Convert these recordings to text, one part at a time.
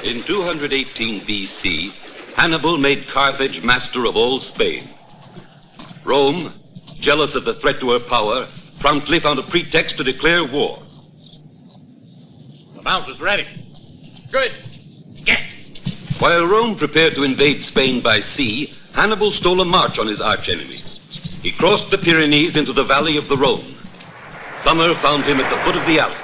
In 218 BC, Hannibal made Carthage master of all Spain. Rome, jealous of the threat to her power, promptly found a pretext to declare war. The mount is ready. Good. Get! While Rome prepared to invade Spain by sea, Hannibal stole a march on his archenemy. He crossed the Pyrenees into the valley of the Rhone. Summer found him at the foot of the Alps.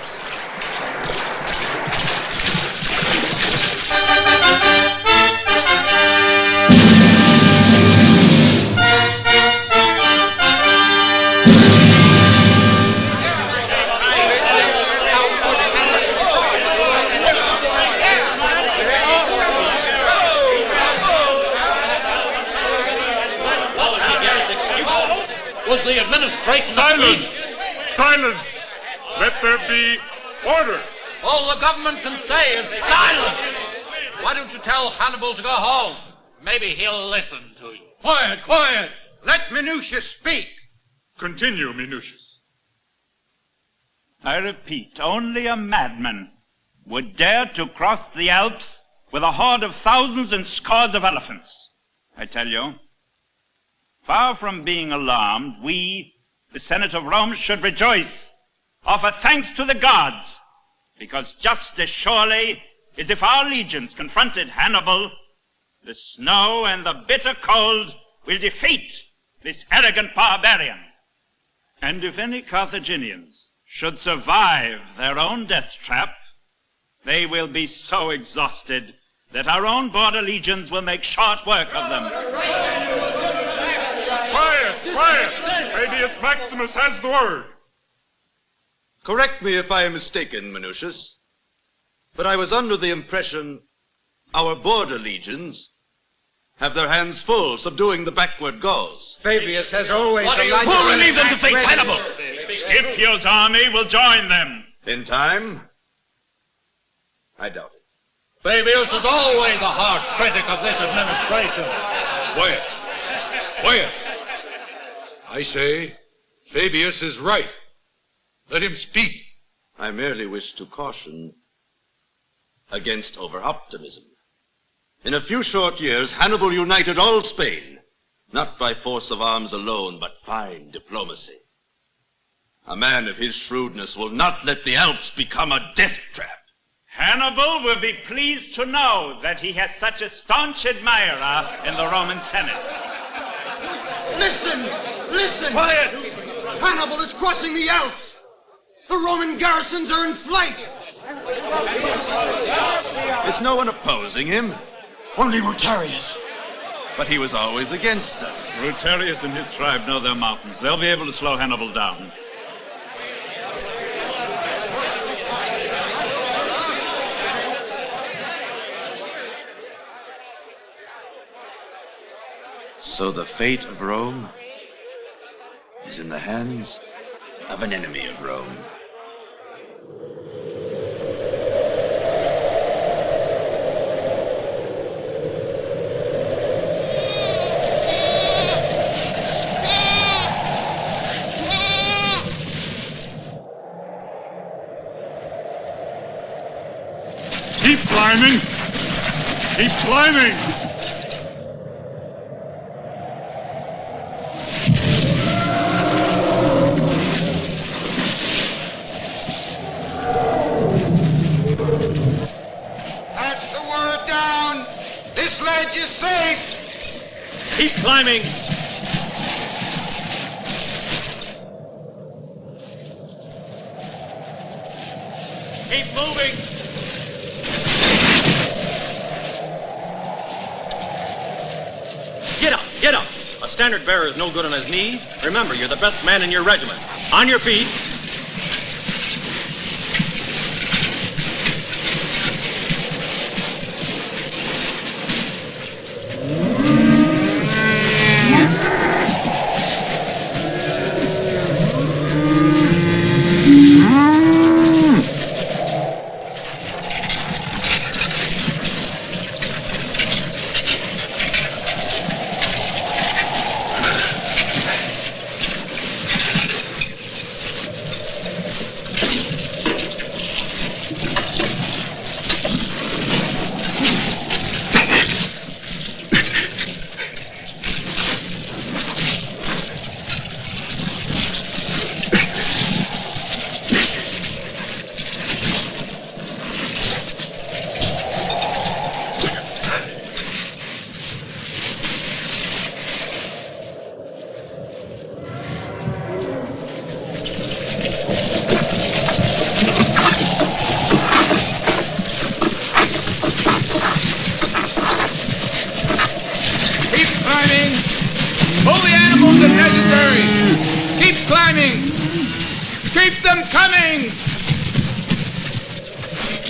The administration. Silence! Silence! Let there be order. All the government can say is silence. Why don't you tell Hannibal to go home? Maybe he'll listen to you. Quiet, quiet! Let Minucius speak. Continue, Minucius. I repeat, only a madman would dare to cross the Alps with a horde of thousands and scores of elephants. I tell you, far from being alarmed, we, the Senate of Rome, should rejoice, offer thanks to the gods, because just as surely as if our legions confronted Hannibal, the snow and the bitter cold will defeat this arrogant barbarian. And if any Carthaginians should survive their own death trap, they will be so exhausted that our own border legions will make short work of them. Quiet, quiet! Fabius Maximus has the word. Correct me if I am mistaken, Minucius, but I was under the impression our border legions have their hands full subduing the backward Gauls. Fabius has always... Who will leave them to face Hannibal? Scipio's army will join them. In time? I doubt it. Fabius is always a harsh critic of this administration. Quiet. Quiet. I say, Fabius is right. Let him speak. I merely wish to caution against over-optimism. In a few short years, Hannibal united all Spain, not by force of arms alone, but fine diplomacy. A man of his shrewdness will not let the Alps become a death trap. Hannibal will be pleased to know that he has such a staunch admirer in the Roman Senate. Listen! Listen! Quiet! Hannibal is crossing the Alps! The Roman garrisons are in flight! Is no one opposing him? Only Rutarius. But he was always against us. Rutarius and his tribe know their mountains. They'll be able to slow Hannibal down. So the fate of Rome is in the hands of an enemy of Rome. Keep climbing! Keep climbing! That's the word down! This ledge is safe! Keep climbing. Keep moving. Get up, get up. A standard bearer is no good on his knees. Remember, you're the best man in your regiment. On your feet.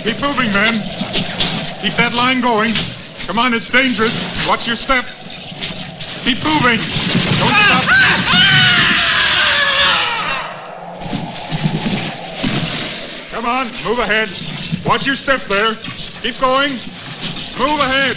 Keep moving, men. Keep that line going. Come on, it's dangerous. Watch your step. Keep moving. Don't stop. Come on, move ahead. Watch your step there. Keep going. Move ahead.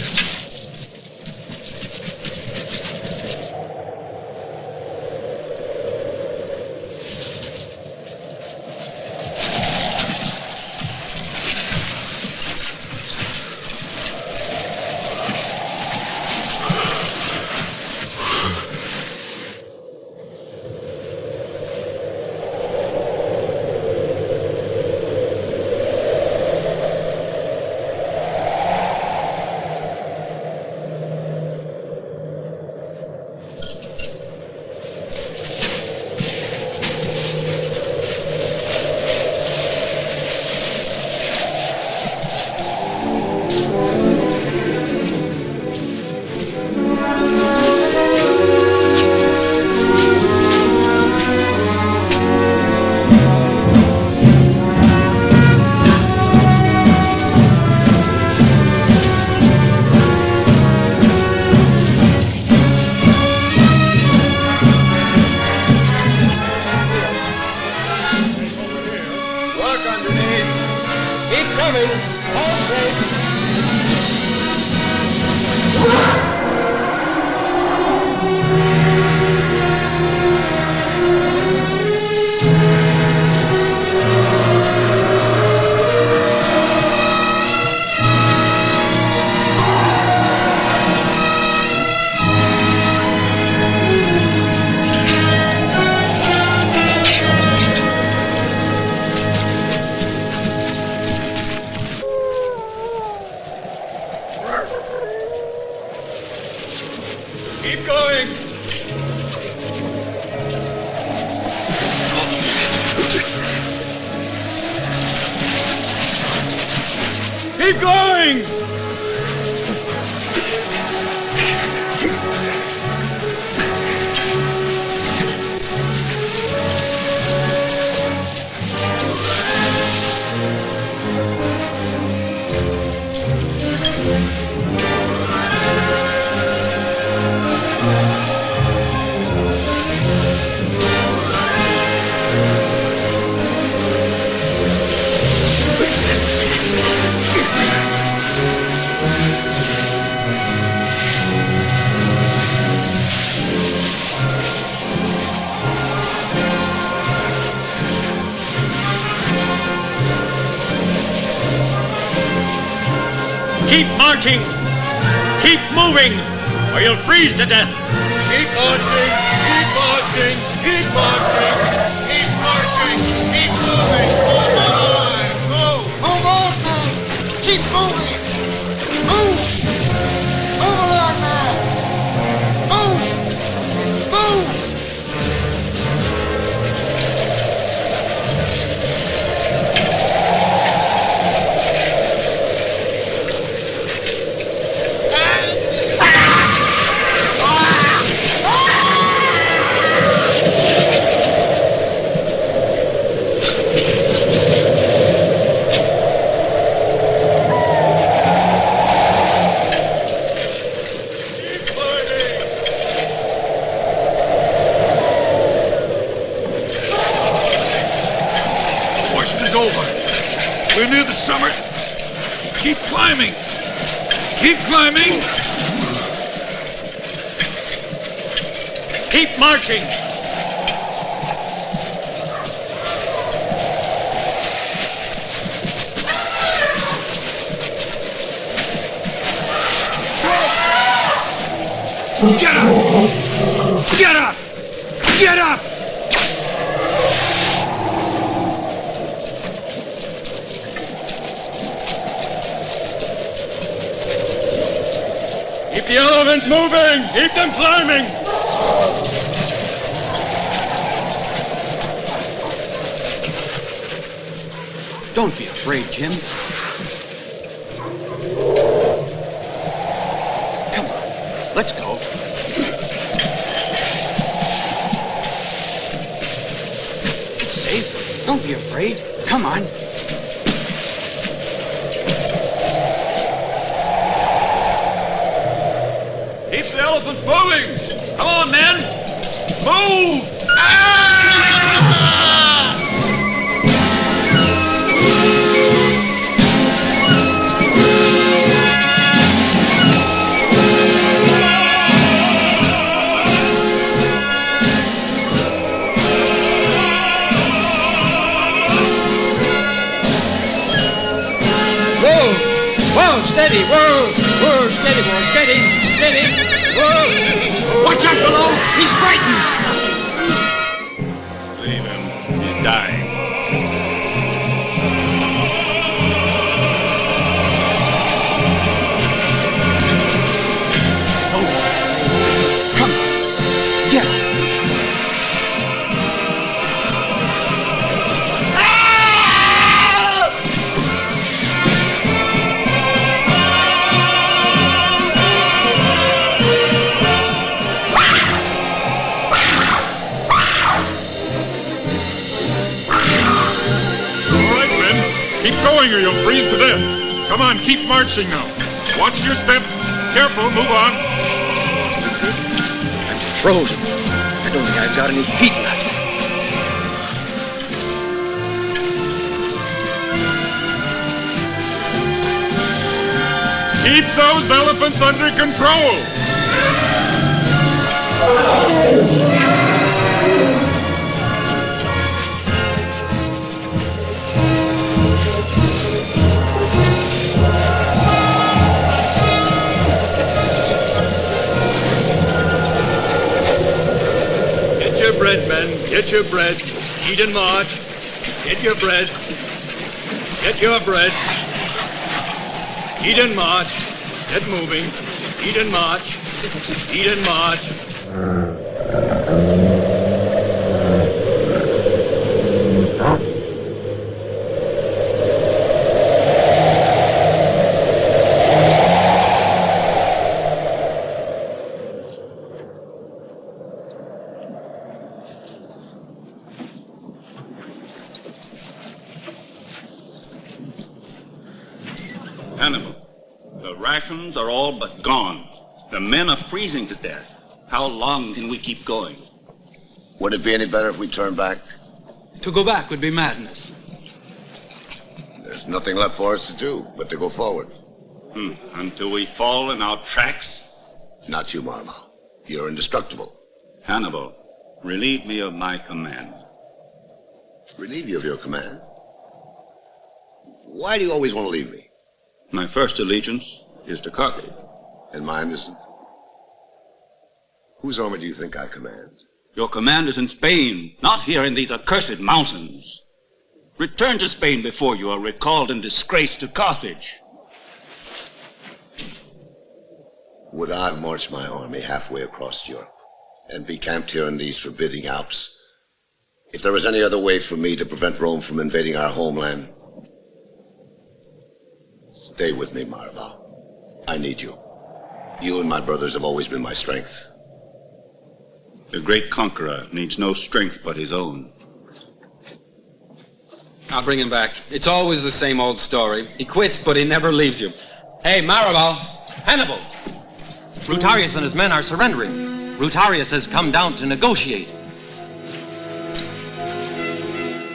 Keep going! Keep marching! Keep moving, or you'll freeze to death! Keep marching! Keep marching! Keep marching! Keep marching! Keep moving! Move on! Move! Move on, man! Keep moving! Move! Move along, man! Move! Move! We're near the summit. Keep climbing. Keep climbing. Keep marching! Get up! Get up! Get up! Keep the elephants moving! Keep them climbing! Don't be afraid, Jim. Come on, let's go. It's safe. Don't be afraid. Come on. elephant's moving! Come on, men! Move! Whoa, steady, whoa, steady, boy, steady, whoa. Watch out below, he's frightened. Leave him, he's dying. Oh, come on, get him. Keep going or you'll freeze to death. Come on, keep marching now. Watch your step. Careful, move on. I'm frozen. I don't think I've got any feet left. Keep those elephants under control. Get your bread, men. Get your bread. Eat and march. Get your bread. Get your bread. Eat and march. Get moving. Eat and march. Eat and march. Hannibal, the rations are all but gone. The men are freezing to death. How long can we keep going? Would it be any better if we turned back? To go back would be madness. There's nothing left for us to do but to go forward. Until we fall in our tracks? Not you, Marma. You're indestructible. Hannibal, relieve me of my command. Relieve you of your command? Why do you always want to leave me? My first allegiance is to Carthage. And mine isn't. Whose army do you think I command? Your command is in Spain, not here in these accursed mountains. Return to Spain before you are recalled in disgrace to Carthage. Would I march my army halfway across Europe and be camped here in these forbidding Alps if there was any other way for me to prevent Rome from invading our homeland? Stay with me, Marva. I need you. You and my brothers have always been my strength. The great conqueror needs no strength but his own. I'll bring him back. It's always the same old story. He quits, but he never leaves you. Hey, Maribel! Hannibal! Brutarius and his men are surrendering. Brutarius has come down to negotiate.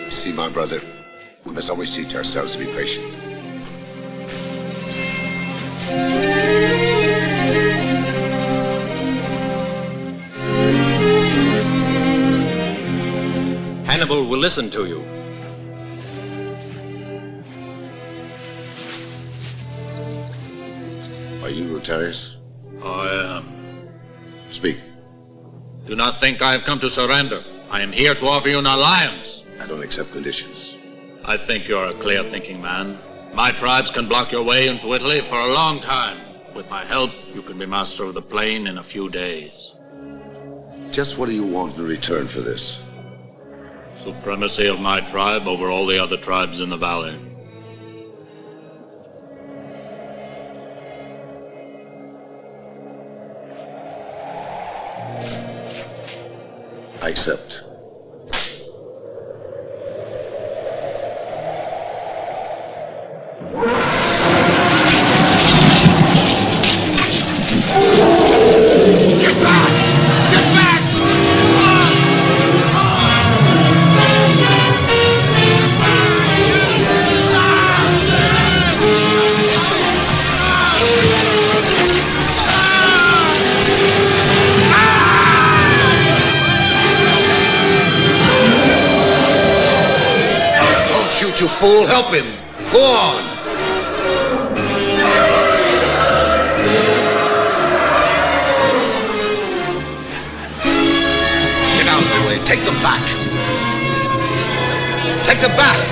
See, my brother, we must always teach ourselves to be patient. Hannibal will listen to you. Are you Rotarius? I am. Speak. Do not think I have come to surrender. I am here to offer you an alliance. I don't accept conditions. I think you're a clear-thinking man. My tribes can block your way into Italy for a long time. With my help, you can be master of the plain in a few days. Just what do you want in return for this? Supremacy of my tribe over all the other tribes in the valley. I accept. shoot, you fool. Help him. Go on. Get out of the way. Take them back. Take them back.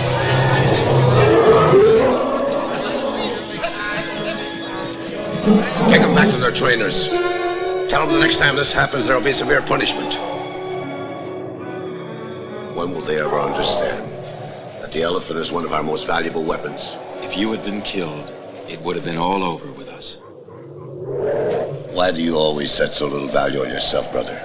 Take them back to their trainers. Tell them the next time this happens, there will be severe punishment. When will they ever understand that the elephant is one of our most valuable weapons? If you had been killed, it would have been all over with us. Why do you always set so little value on yourself, brother?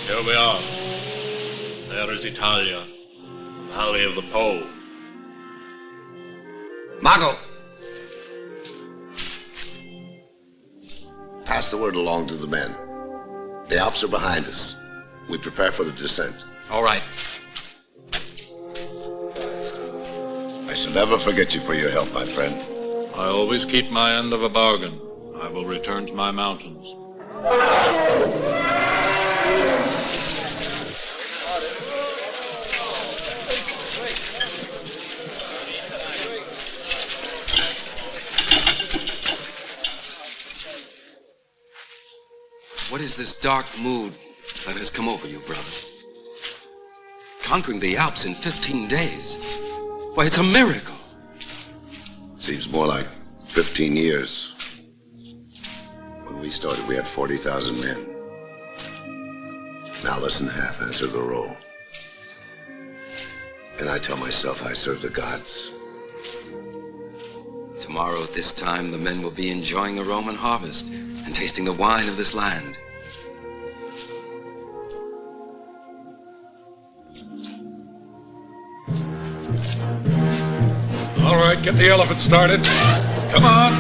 Here we are. There is Italia, the Valley of the Po. Mago! Pass the word along to the men. The Alps are behind us. We prepare for the descent. All right. I shall never forget you for your help, my friend. I always keep my end of a bargain. I will return to my mountains. What is this dark mood that has come over you, brother? Conquering the Alps in 15 days. Why, it's a miracle. Seems more like 15 years. When we started, we had 40,000 men. Now less than half answer the roll. And I tell myself I serve the gods. Tomorrow at this time, the men will be enjoying the Roman harvest and tasting the wine of this land. All right, get the elephant started. Come on.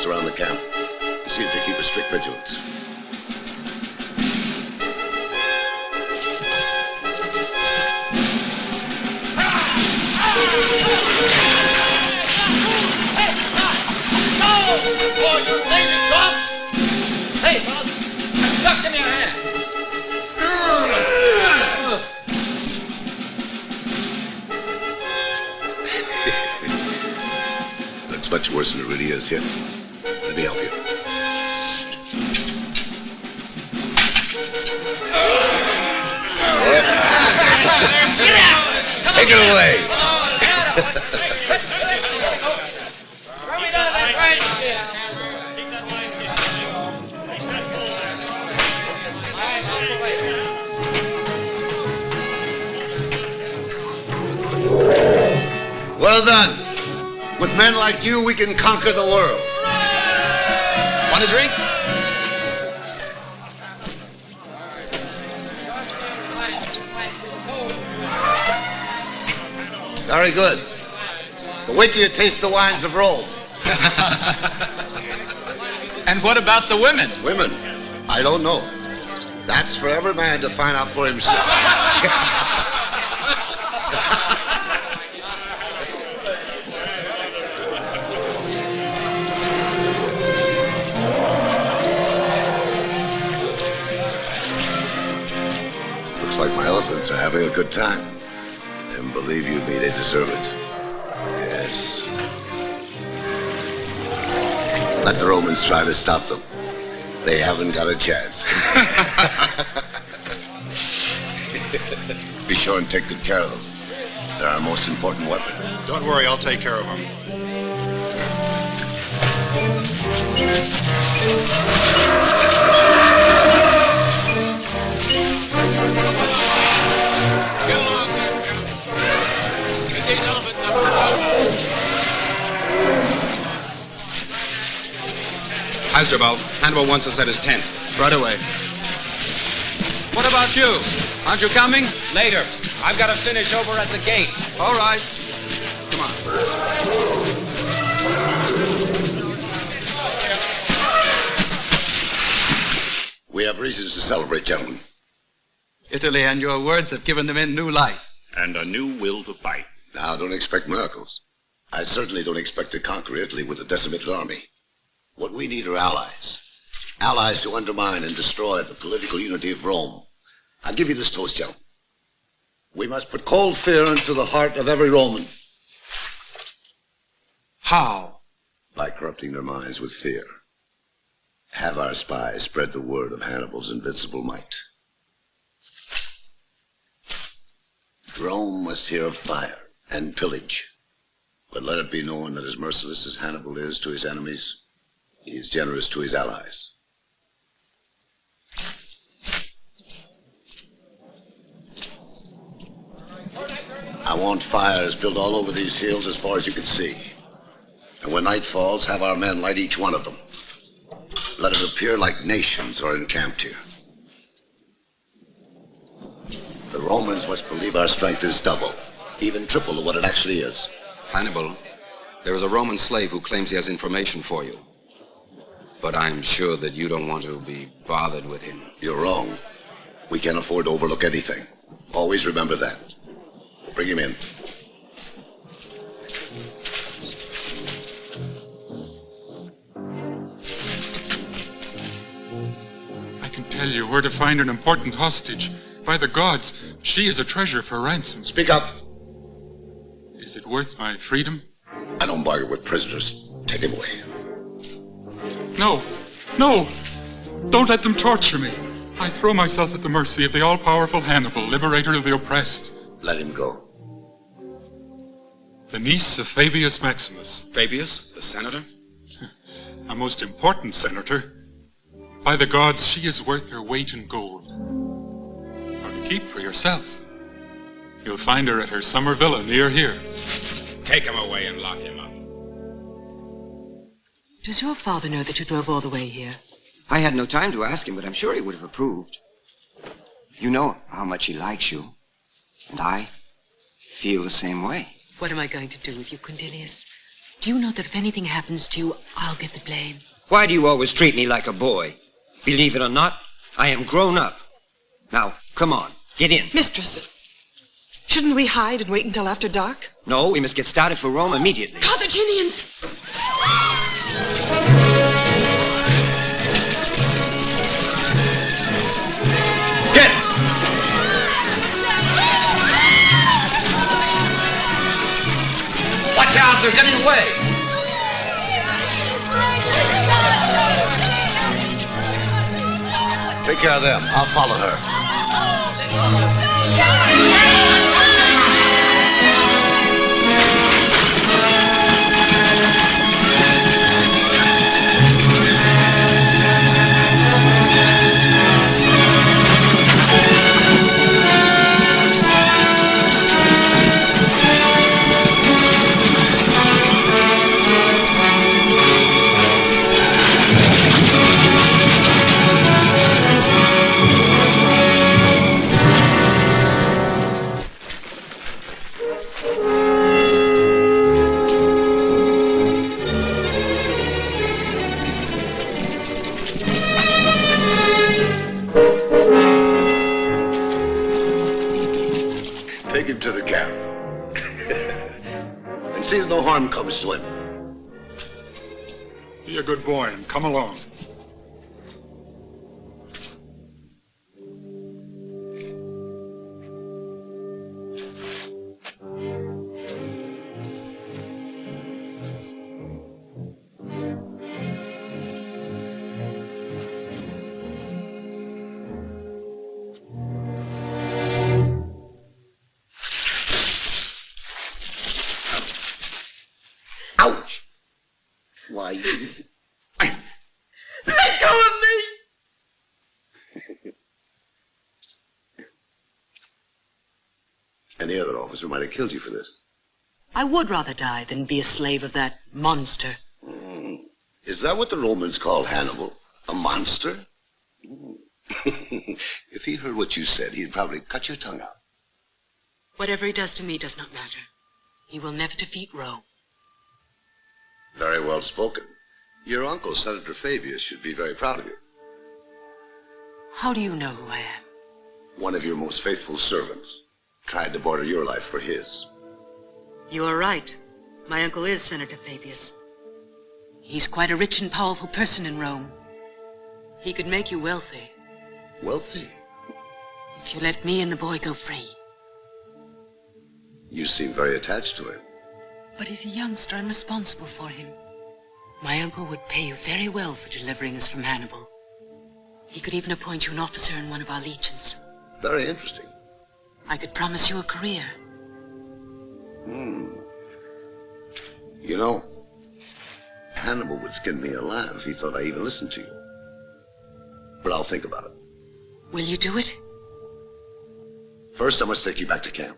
Around the camp. See if they keep a strict vigilance. Oh, you lazy dog! Hey, fellas, duck, give me your hand. Looks much worse than it really is here. Let me help you. Take it away. Well done. With men like you, we can conquer the world. Want a drink? Very good. But wait till you taste the wines of Rome. And what about the women? Women? I don't know. That's for every man to find out for himself. Looks like my elephants are having a good time. And believe you me, they deserve it. Yes. Let the Romans try to stop them. They haven't got a chance. Be sure and take good care of them. They're our most important weapon. Don't worry, I'll take care of them. Hasdrubal, Hannibal wants us at his tent. Right away. What about you? Aren't you coming? Later. I've got to finish over at the gate. All right. Come on. We have reasons to celebrate, gentlemen. Italy and your words have given the men new life. And a new will to fight. Now, don't expect miracles. I certainly don't expect to conquer Italy with a decimated army. What we need are allies. Allies to undermine and destroy the political unity of Rome. I'll give you this toast, gentlemen. We must put cold fear into the heart of every Roman. How? By corrupting their minds with fear. Have our spies spread the word of Hannibal's invincible might. Rome must hear of fire and pillage. But let it be known that as merciless as Hannibal is to his enemies, he is generous to his allies. I want fires built all over these hills as far as you can see. And when night falls, have our men light each one of them. Let it appear like nations are encamped here. The Romans must believe our strength is double, even triple of what it actually is. Hannibal, there is a Roman slave who claims he has information for you. But I'm sure that you don't want to be bothered with him. You're wrong. We can't afford to overlook anything. Always remember that. Bring him in. I can tell you where to find an important hostage. By the gods, she is a treasure for ransom. Speak up. Is it worth my freedom? I don't bargain with prisoners. Take him away. No, no! Don't let them torture me. I throw myself at the mercy of the all-powerful Hannibal, liberator of the oppressed. Let him go. The niece of Fabius Maximus. Fabius, the senator? A most important senator. By the gods, she is worth her weight in gold. Or to keep for yourself. You'll find her at her summer villa near here. Take him away and lock him up. Does your father know that you drove all the way here? I had no time to ask him, but I'm sure he would have approved. You know how much he likes you. And I feel the same way. What am I going to do with you, Cornelius? Do you know that if anything happens to you, I'll get the blame? Why do you always treat me like a boy? Believe it or not, I am grown up. Now, come on, get in. Mistress, shouldn't we hide and wait until after dark? No, we must get started for Rome immediately. Carthaginians! Watch out, they're getting away. Take care of them. I'll follow her. harm comes to him. Be a good boy and come along. Ouch! Why, you... Let go of me! Any other officer might have killed you for this. I would rather die than be a slave of that monster. Is that what the Romans called Hannibal? A monster? If he heard what you said, he'd probably cut your tongue out. Whatever he does to me does not matter. He will never defeat Rome. Very well spoken. Your uncle, Senator Fabius, should be very proud of you. How do you know who I am? One of your most faithful servants tried to barter your life for his. You are right. My uncle is Senator Fabius. He's quite a rich and powerful person in Rome. He could make you wealthy. Wealthy? If you let me and the boy go free. You seem very attached to him. But he's a youngster. I'm responsible for him. My uncle would pay you very well for delivering us from Hannibal. He could even appoint you an officer in one of our legions. Very interesting. I could promise you a career. You know, Hannibal would skin me alive if he thought I even listened to you. But I'll think about it. Will you do it? First, I must take you back to camp.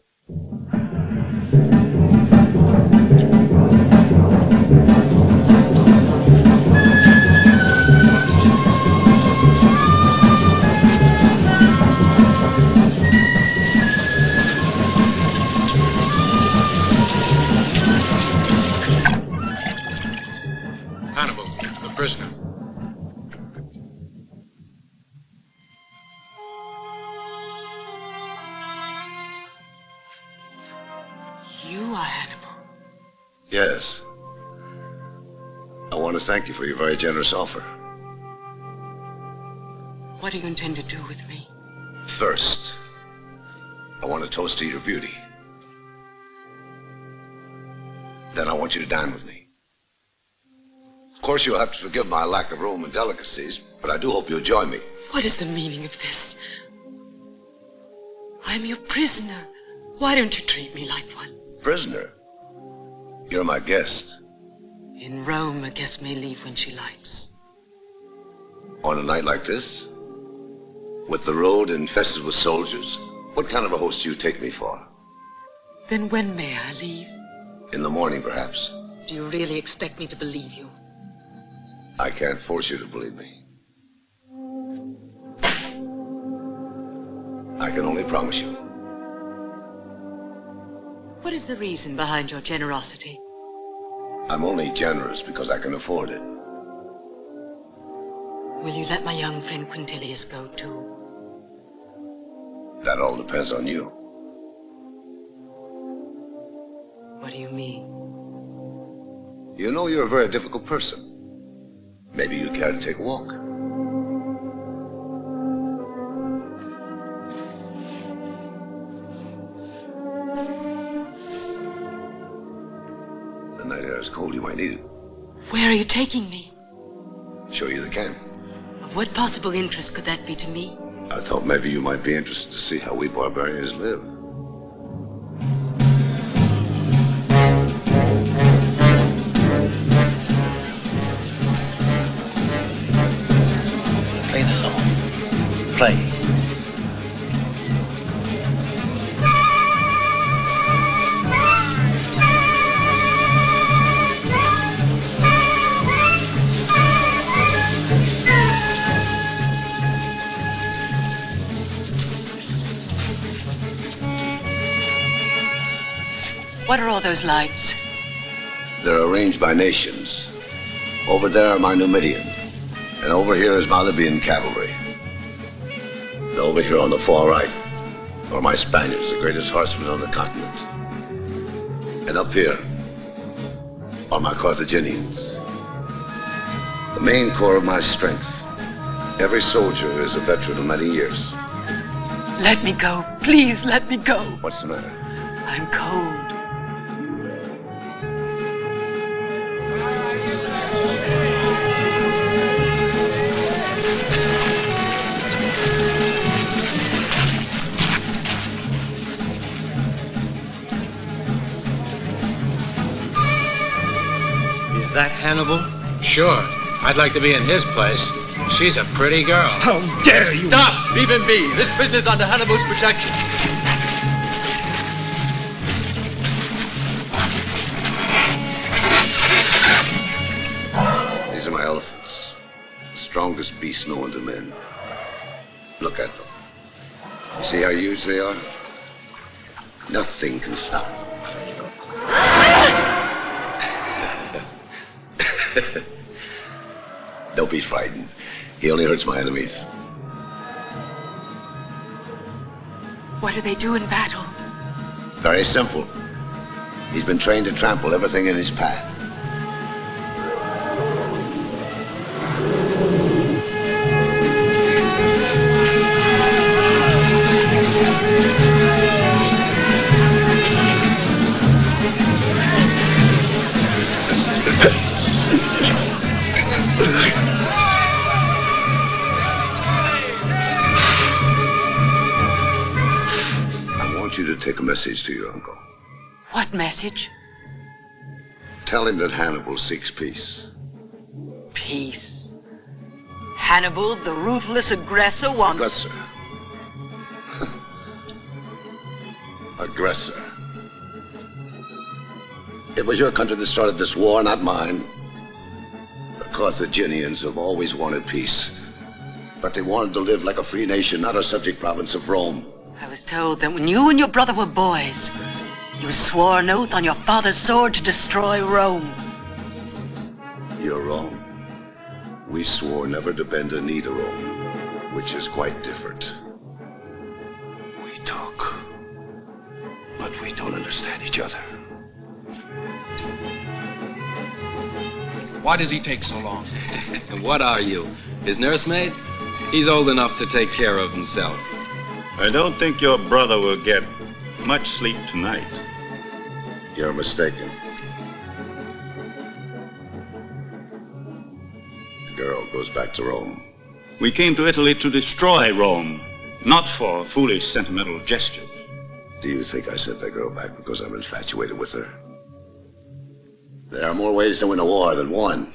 Hannibal, the prisoner. You are Hannibal. Yes. I want to thank you for your very generous offer. What do you intend to do with me? First, I want to toast to your beauty. Then I want you to dine with me. Of course, you'll have to forgive my lack of Roman delicacies, but I do hope you'll join me. What is the meaning of this? I'm your prisoner. Why don't you treat me like one? Prisoner? You're my guest. In Rome, a guest may leave when she likes. On a night like this? With the road infested with soldiers? What kind of a host do you take me for? Then when may I leave? In the morning, perhaps. Do you really expect me to believe you? I can't force you to believe me. I can only promise you. What is the reason behind your generosity? I'm only generous because I can afford it. Will you let my young friend Quintilius go too? That all depends on you. What do you mean? You know you're a very difficult person. Maybe you care to take a walk. The night air is cold, you might need it. Where are you taking me? Show you the camp. Of what possible interest could that be to me? I thought maybe you might be interested to see how we barbarians live. Play the song. Play. What are all those lights? They're arranged by nations. Over there are my Numidian, and over here is my Libyan cavalry. And over here on the far right are my Spaniards, the greatest horsemen on the continent. And up here are my Carthaginians. The main core of my strength. Every soldier is a veteran of many years. Let me go. Please let me go. What's the matter? I'm cold. Is that Hannibal? Sure. I'd like to be in his place. She's a pretty girl. How dare you! Stop! Leave him be. This prisoner's under Hannibal's protection. These are my elephants. The strongest beasts known to men. Look at them. You see how huge they are? Nothing can stop them. Don't be frightened. He only hurts my enemies. What do they do in battle? Very simple. He's been trained to trample everything in his path. To take a message to your uncle. What message? Tell him that Hannibal seeks peace. Peace. Hannibal, the ruthless aggressor, wants... Aggressor. Aggressor. It was your country that started this war, not mine. The Carthaginians have always wanted peace. But they wanted to live like a free nation, not a subject province of Rome. I was told that when you and your brother were boys, you swore an oath on your father's sword to destroy Rome. You're wrong. We swore never to bend a knee to Rome, which is quite different. We talk, but we don't understand each other. Why does he take so long? What are you, his nursemaid? He's old enough to take care of himself. I don't think your brother will get much sleep tonight. You're mistaken. The girl goes back to Rome. We came to Italy to destroy Rome, not for foolish sentimental gestures. Do you think I sent that girl back because I'm infatuated with her? There are more ways to win a war than one.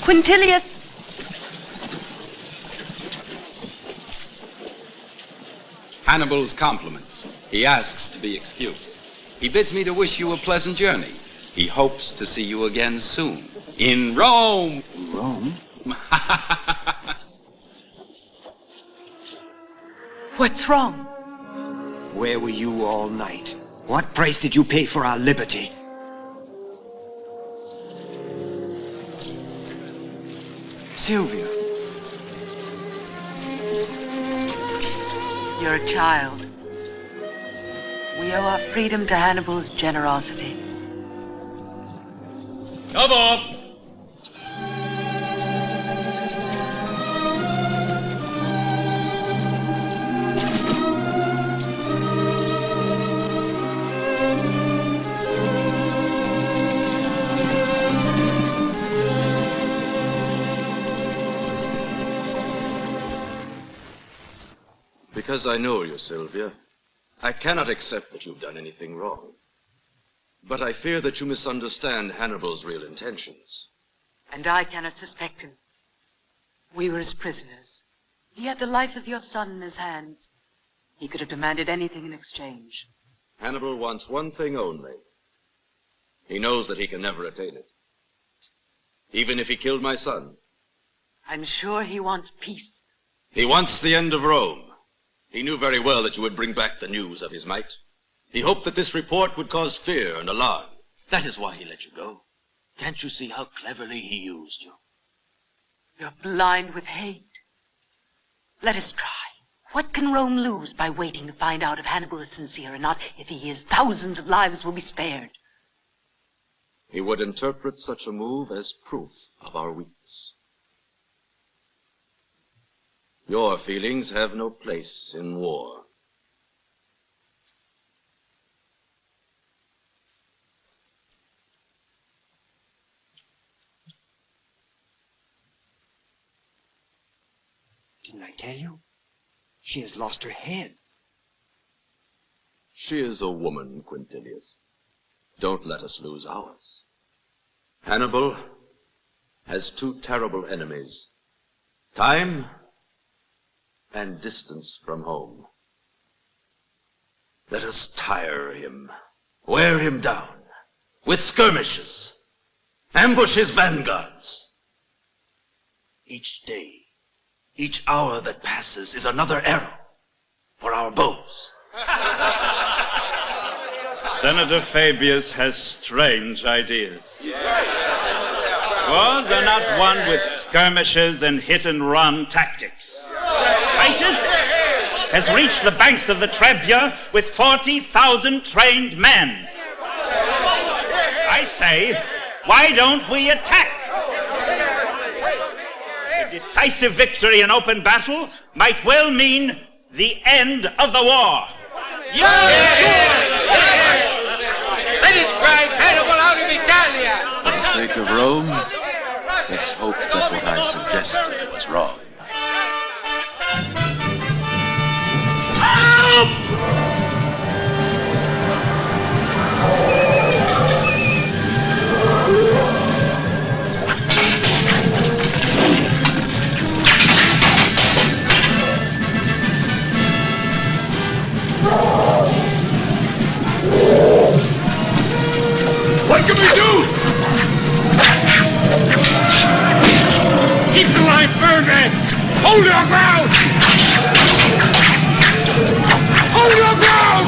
Quintilius! Hannibal's compliments. He asks to be excused. He bids me to wish you a pleasant journey. He hopes to see you again soon. In Rome! Rome? What's wrong? Where were you all night? What price did you pay for our liberty? Sylvia. You're a child. We owe our freedom to Hannibal's generosity. Come on! Because I know you, Sylvia, I cannot accept that you've done anything wrong. But I fear that you misunderstand Hannibal's real intentions. And I cannot suspect him. We were his prisoners. He had the life of your son in his hands. He could have demanded anything in exchange. Hannibal wants one thing only. He knows that he can never attain it. Even if he killed my son. I'm sure he wants peace. He wants the end of Rome. He knew very well that you would bring back the news of his might. He hoped that this report would cause fear and alarm. That is why he let you go. Can't you see how cleverly he used you? You're blind with hate. Let us try. What can Rome lose by waiting to find out if Hannibal is sincere or not? If he is, thousands of lives will be spared. He would interpret such a move as proof of our weakness. Your feelings have no place in war. Didn't I tell you? She has lost her head. She is a woman, Quintilius. Don't let us lose ours. Hannibal has two terrible enemies, time and distance from home. Let us tire him, wear him down with skirmishes, ambush his vanguards. Each day, each hour that passes is another arrow for our bows. Senator Fabius has strange ideas. Wars are not won with skirmishes and hit-and-run tactics. Titus has reached the banks of the Trebia with 40,000 trained men. I say, why don't we attack? A decisive victory in open battle might well mean the end of the war. Let us drive Hannibal out of Italia! For the sake of Rome, let's hope that what I suggested was wrong. What can we do? Keep the line firm, man! Hold your ground! Hold your ground!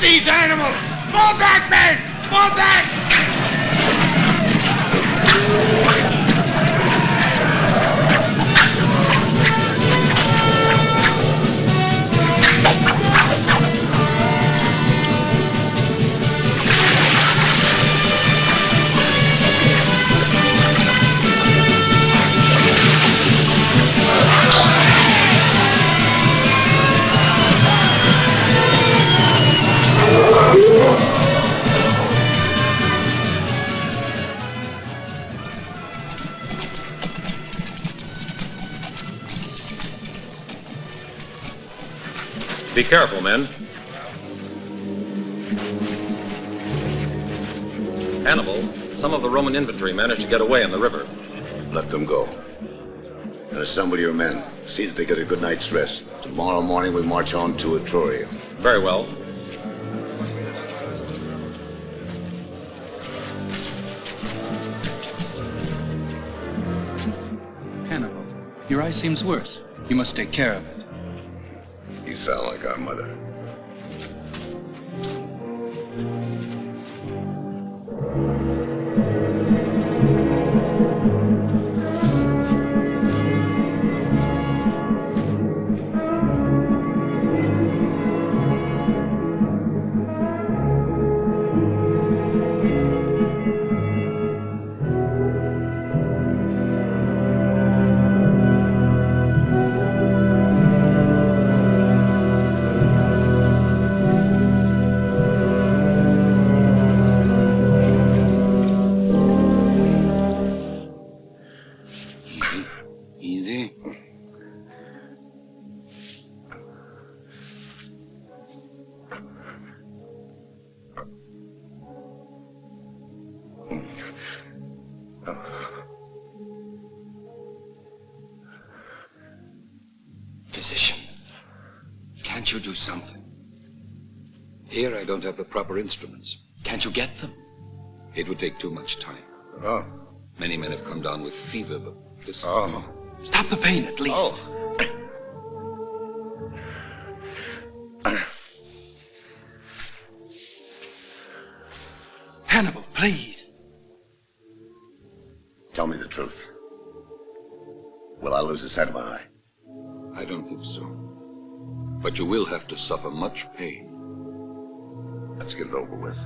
These animals! Fall back, men! Fall back! Be careful, men. Hannibal Some of the Roman infantry managed to get away in the river. Let them go. And assemble your men. See that they get a good night's rest. Tomorrow morning we march on to Etruria. Very well. Hannibal, your eye seems worse. You must take care of it. You sound like our mother. Easy. Physician, can't you do something? Here I don't have the proper instruments. Can't you get them? It would take too much time. Oh. Many men have come down with fever, but this... Oh. Stop the pain, at least. Oh. Hannibal, please. Tell me the truth. Will I lose the sight of my eye? I don't think so. But you will have to suffer much pain. Let's get it over with.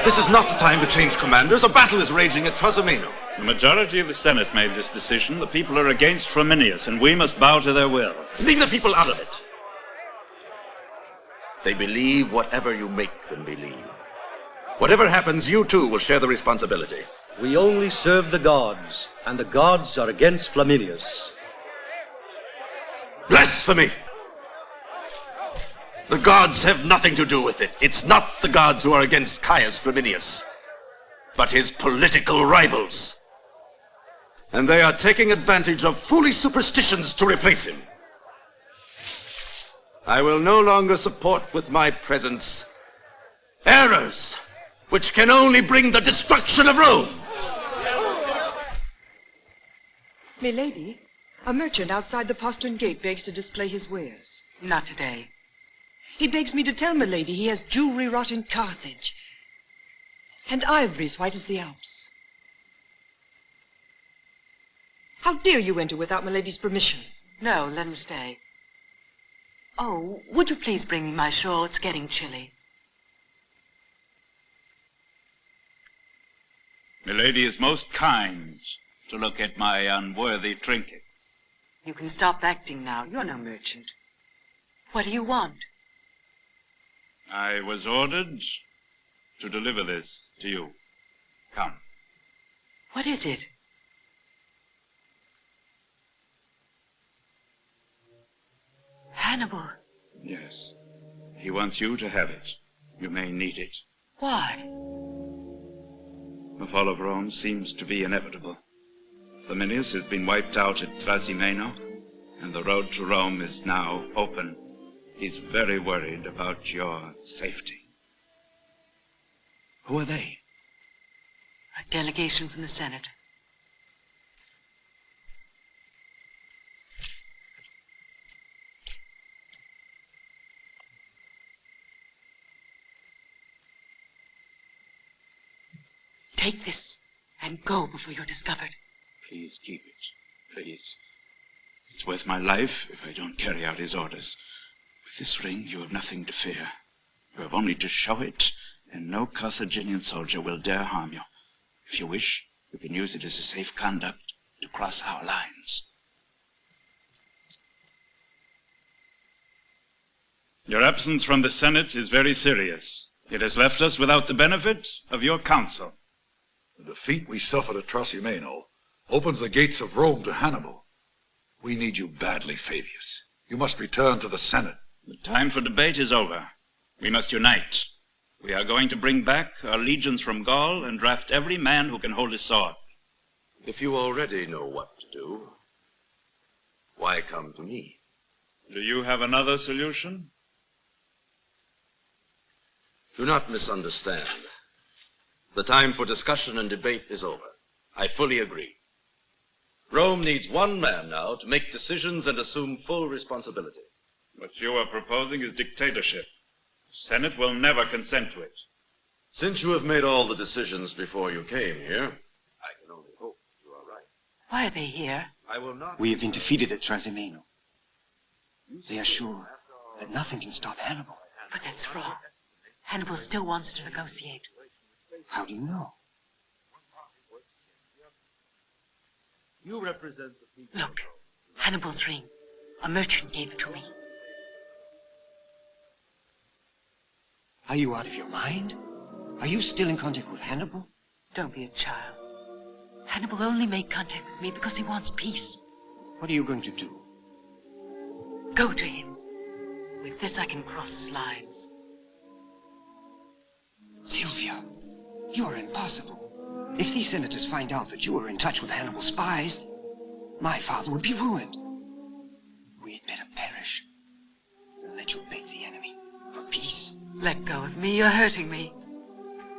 This is not the time to change commanders. A battle is raging at Trasimeno. The majority of the Senate made this decision. The people are against Flaminius, and we must bow to their will. Leave the people out of it. They believe whatever you make them believe. Whatever happens, you too will share the responsibility. We only serve the gods, and the gods are against Flaminius. Blasphemy! The gods have nothing to do with it. It's not the gods who are against Caius Flaminius, but his political rivals. And they are taking advantage of foolish superstitions to replace him. I will no longer support with my presence errors which can only bring the destruction of Rome. Milady, a merchant outside the postern gate begs to display his wares. Not today. He begs me to tell Milady he has jewelry wrought in Carthage and ivories white as the Alps. How dare you enter without Milady's permission? No, let him stay. Oh, would you please bring me my shawl? It's getting chilly. Milady is most kind to look at my unworthy trinkets. You can stop acting now. You're no merchant. What do you want? I was ordered to deliver this to you. Come. What is it? Hannibal. Yes. He wants you to have it. You may need it. Why? The fall of Rome seems to be inevitable. Flaminius has been wiped out at Trasimeno, and the road to Rome is now open. He's very worried about your safety. Who are they? A delegation from the Senate. Take this and go before you're discovered. Please keep it. Please. It's worth my life if I don't carry out his orders. With this ring, you have nothing to fear. You have only to show it, and no Carthaginian soldier will dare harm you. If you wish, you can use it as a safe conduct to cross our lines. Your absence from the Senate is very serious. It has left us without the benefit of your counsel. The defeat we suffered at Trasimeno opens the gates of Rome to Hannibal. We need you badly, Fabius. You must return to the Senate. The time for debate is over. We must unite. We are going to bring back our legions from Gaul and draft every man who can hold a sword. If you already know what to do, why come to me? Do you have another solution? Do not misunderstand. The time for discussion and debate is over. I fully agree. Rome needs one man now to make decisions and assume full responsibility. What you are proposing is dictatorship. The Senate will never consent to it. Since you have made all the decisions before you came here, I can only hope you are right. Why are they here? I will not... We have been defeated at Trasimeno. They are sure that nothing can stop Hannibal. But that's wrong. Hannibal still wants to negotiate. How do you know? You represent the people. Look, Hannibal's ring. A merchant gave it to me. Are you out of your mind? Are you still in contact with Hannibal? Don't be a child. Hannibal only made contact with me because he wants peace. What are you going to do? Go to him. With this I can cross his lines. Sylvia, you are impossible. If these senators find out that you are in touch with Hannibal's spies, my father would be ruined. We had better perish than let you beg the enemy for peace. Let go of me, you're hurting me.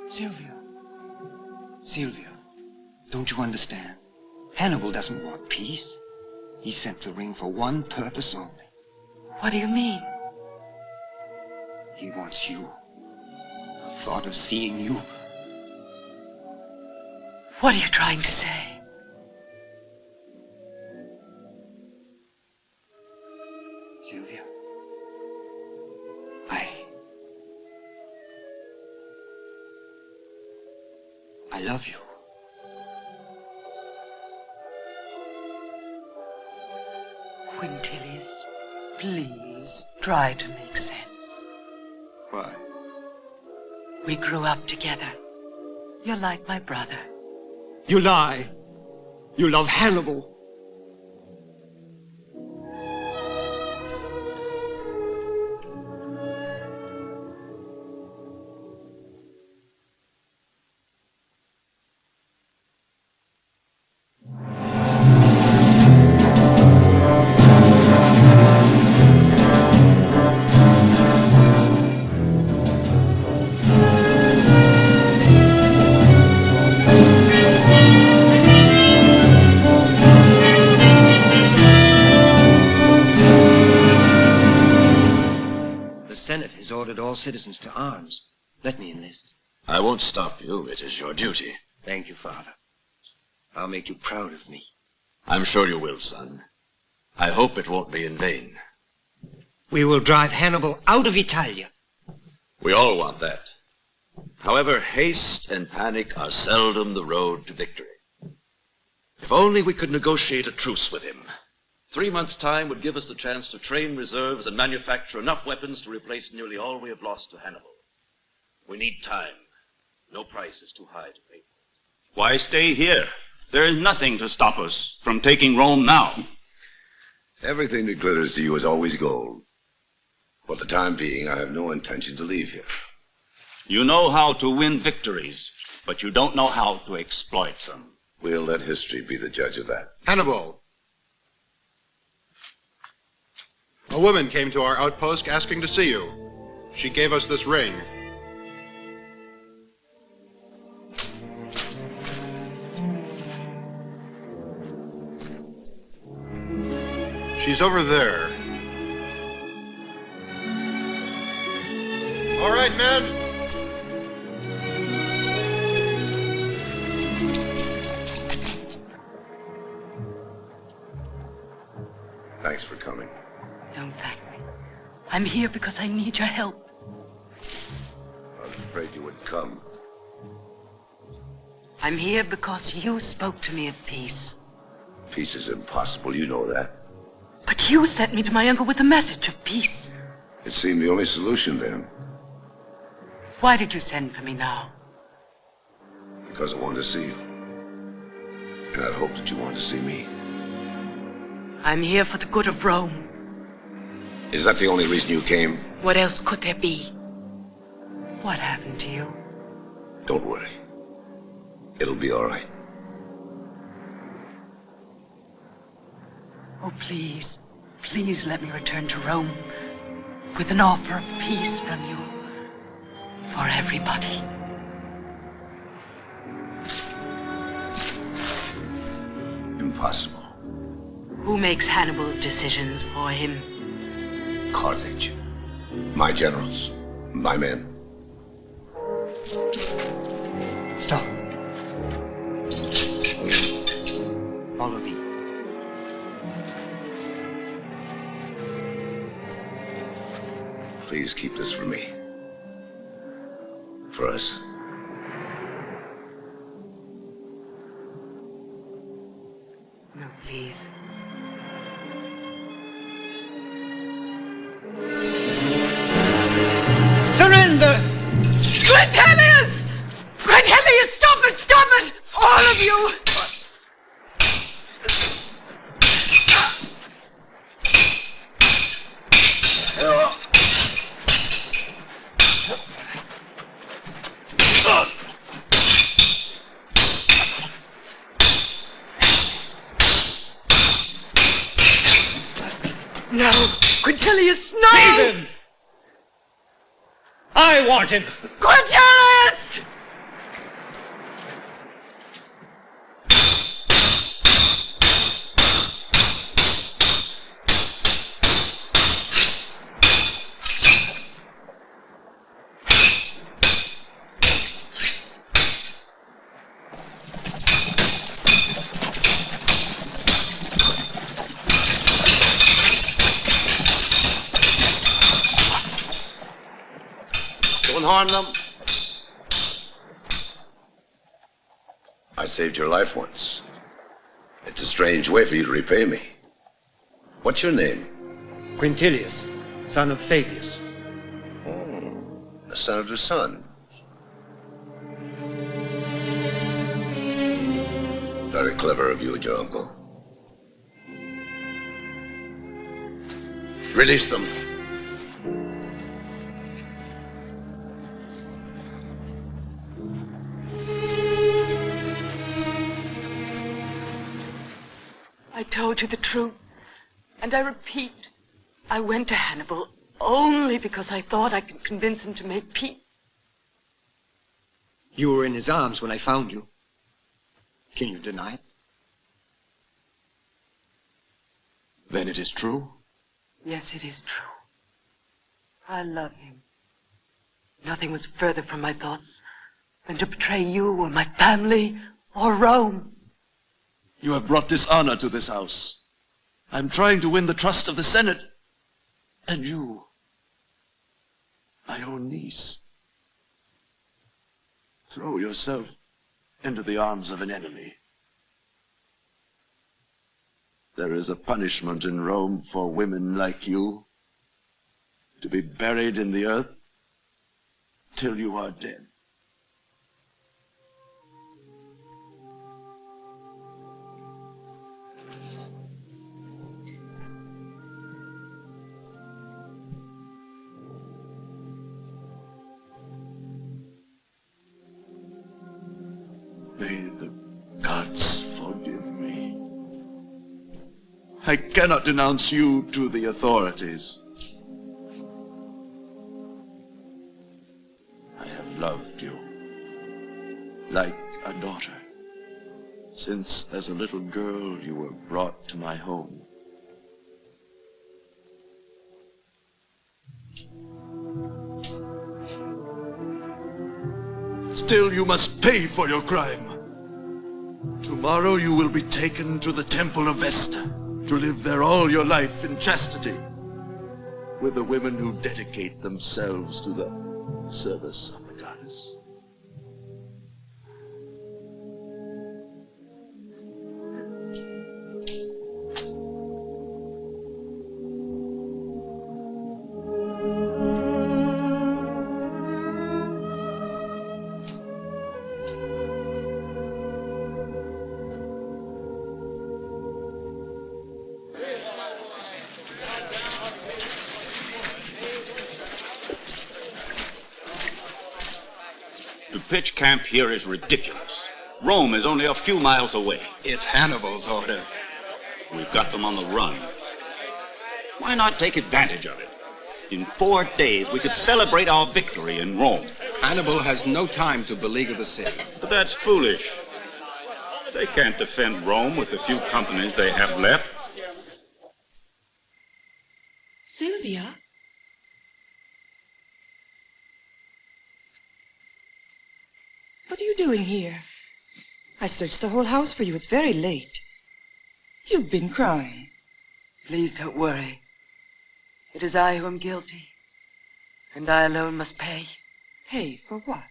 Sylvia, don't you understand? Hannibal doesn't want peace. He sent the ring for one purpose only. What do you mean? He wants you. The thought of seeing you. What are you trying to say? Sylvia, I love you. Quintilius, please try to make sense. Why? We grew up together. You're like my brother. You lie. You love Hannibal. All citizens to arms. Let me enlist. I won't stop you. It is your duty. Thank you, Father. I'll make you proud of me. I'm sure you will, son. I hope it won't be in vain. We will drive Hannibal out of Italia. We all want that. However, haste and panic are seldom the road to victory. If only we could negotiate a truce with him. 3 months' time would give us the chance to train reserves and manufacture enough weapons to replace nearly all we have lost to Hannibal. We need time. No price is too high to pay. Why stay here? There is nothing to stop us from taking Rome now. Everything that glitters to you is always gold. For the time being, I have no intention to leave here. You know how to win victories, but you don't know how to exploit them. We'll let history be the judge of that. Hannibal! A woman came to our outpost asking to see you. She gave us this ring. She's over there. All right, men. coming. Don't thank me. I'm here because I need your help. I was afraid you would come. I'm here because you spoke to me of peace. Peace is impossible, you know that. But you sent me to my uncle with a message of peace. It seemed the only solution then. Why did you send for me now? Because I wanted to see you. And I'd hoped that you wanted to see me. I'm here for the good of Rome. Is that the only reason you came? What else could there be? What happened to you? Don't worry. It'll be all right. Oh, please, please let me return to Rome with an offer of peace from you for everybody. Impossible. Who makes Hannibal's decisions for him? Carthage. My generals. My men. Stop. Follow me. Please keep this for me. For us. No, please. Surrender! Quintilius! Quintilius, stop it! Stop it! All of you! No! Quintilius, no! Leave him! I want him! Quintilius! Don't harm them. I saved your life once. It's a strange way for you to repay me. What's your name? Quintilius, son of Fabius. A senator's son. Very clever of you and your uncle. Release them. I told you the truth, and I repeat, I went to Hannibal only because I thought I could convince him to make peace. You were in his arms when I found you. Can you deny it? Then it is true? Yes, it is true. I love him. Nothing was further from my thoughts than to betray you or my family or Rome. You have brought dishonor to this house. I'm trying to win the trust of the Senate. And you, my own niece, throw yourself into the arms of an enemy. There is a punishment in Rome for women like you, to be buried in the earth till you are dead. May the gods forgive me. I cannot denounce you to the authorities. I have loved you like a daughter, since as a little girl you were brought to my home. Still, you must pay for your crime. Tomorrow you will be taken to the temple of Vesta to live there all your life in chastity, with the women who dedicate themselves to the service of the goddess. To pitch camp here is ridiculous. Rome is only a few miles away. It's Hannibal's order. We've got them on the run. Why not take advantage of it? In 4 days, we could celebrate our victory in Rome. Hannibal has no time to beleaguer the city. But that's foolish. They can't defend Rome with the few companies they have left. Sylvia? What are you doing here? I searched the whole house for you. It's very late. You've been crying. Please don't worry. It is I who am guilty, and I alone must pay. Pay for what?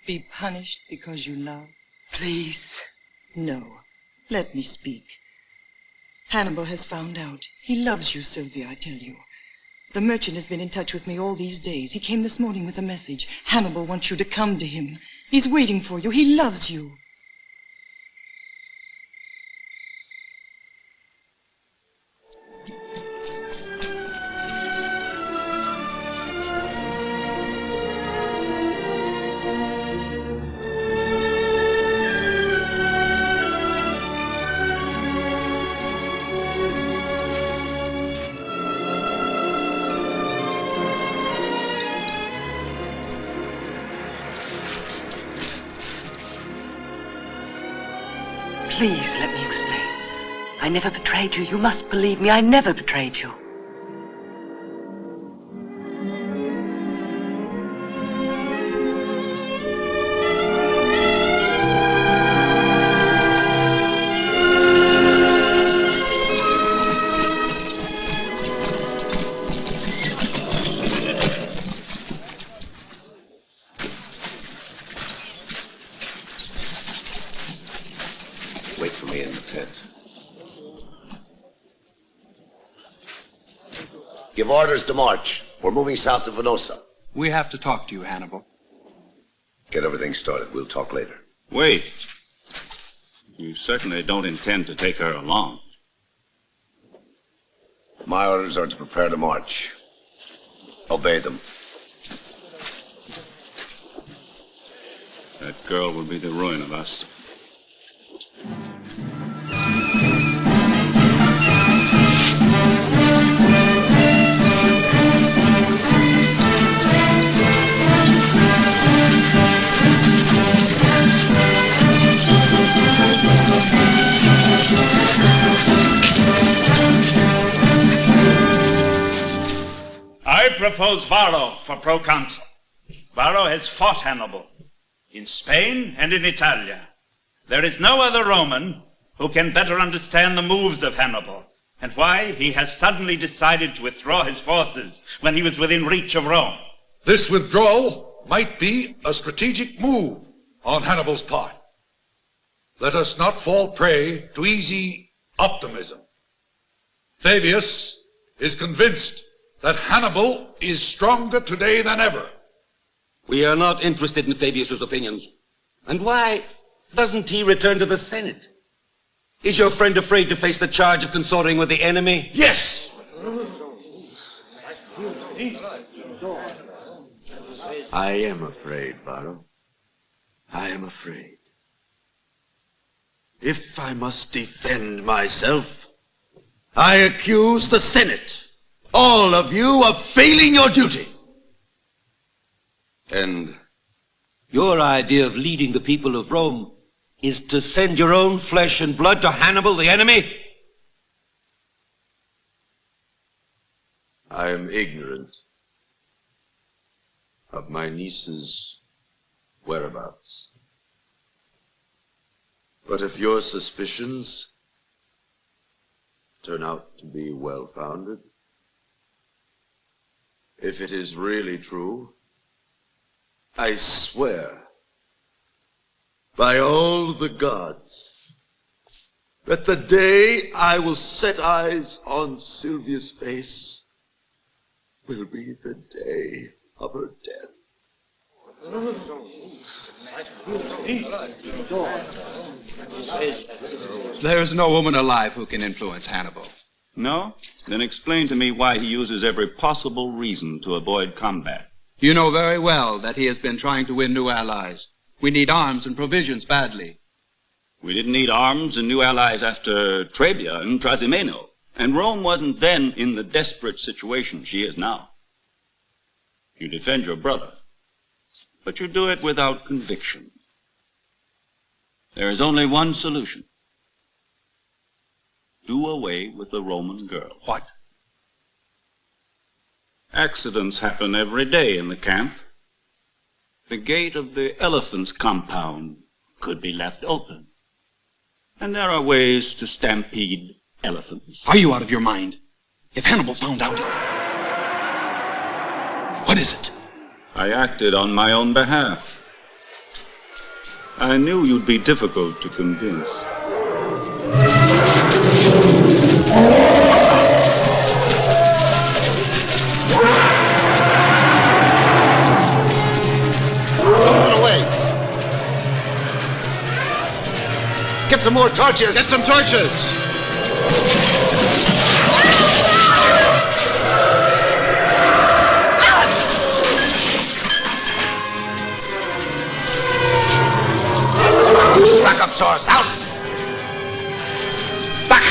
Be punished because you love? Please. No. Let me speak. Hannibal has found out. He loves you, Sylvia, I tell you. The merchant has been in touch with me all these days. He came this morning with a message. Hannibal wants you to come to him. He's waiting for you. He loves you. Please, let me explain. I never betrayed you. You must believe me. I never betrayed you. Wait for me in the tent. Give orders to march. We're moving south to Venosa. We have to talk to you, Hannibal. Get everything started. We'll talk later. Wait. You certainly don't intend to take her along. My orders are to prepare to march. Obey them. That girl will be the ruin of us. I propose Varro for proconsul. Varro has fought Hannibal in Spain and in Italia. There is no other Roman who can better understand the moves of Hannibal and why he has suddenly decided to withdraw his forces when he was within reach of Rome. This withdrawal might be a strategic move on Hannibal's part. Let us not fall prey to easy optimism. Fabius is convinced that Hannibal is stronger today than ever. We are not interested in Fabius's opinions. And why doesn't he return to the Senate? Is your friend afraid to face the charge of consorting with the enemy? Yes! I am afraid, Varro. I am afraid. If I must defend myself, I accuse the Senate, all of you, of failing your duty. And your idea of leading the people of Rome is to send your own flesh and blood to Hannibal, the enemy? I am ignorant of my niece's whereabouts. But if your suspicions turn out to be well-founded, if it is really true, I swear, by all the gods, that the day I will set eyes on Sylvia's face will be the day of her death. There is no woman alive who can influence Hannibal. No? Then explain to me why he uses every possible reason to avoid combat. You know very well that he has been trying to win new allies. We need arms and provisions badly. We didn't need arms and new allies after Trebia and Trasimeno. And Rome wasn't then in the desperate situation she is now. You defend your brother, but you do it without conviction. There is only one solution. Do away with the Roman girl. What? Accidents happen every day in the camp. The gate of the elephant's compound could be left open. And there are ways to stampede elephants. Are you out of your mind? If Hannibal found out... What is it? I acted on my own behalf. I knew you'd be difficult to convince. Get away. Get some more torches. Get some torches. Rack up, swords. Out. Back.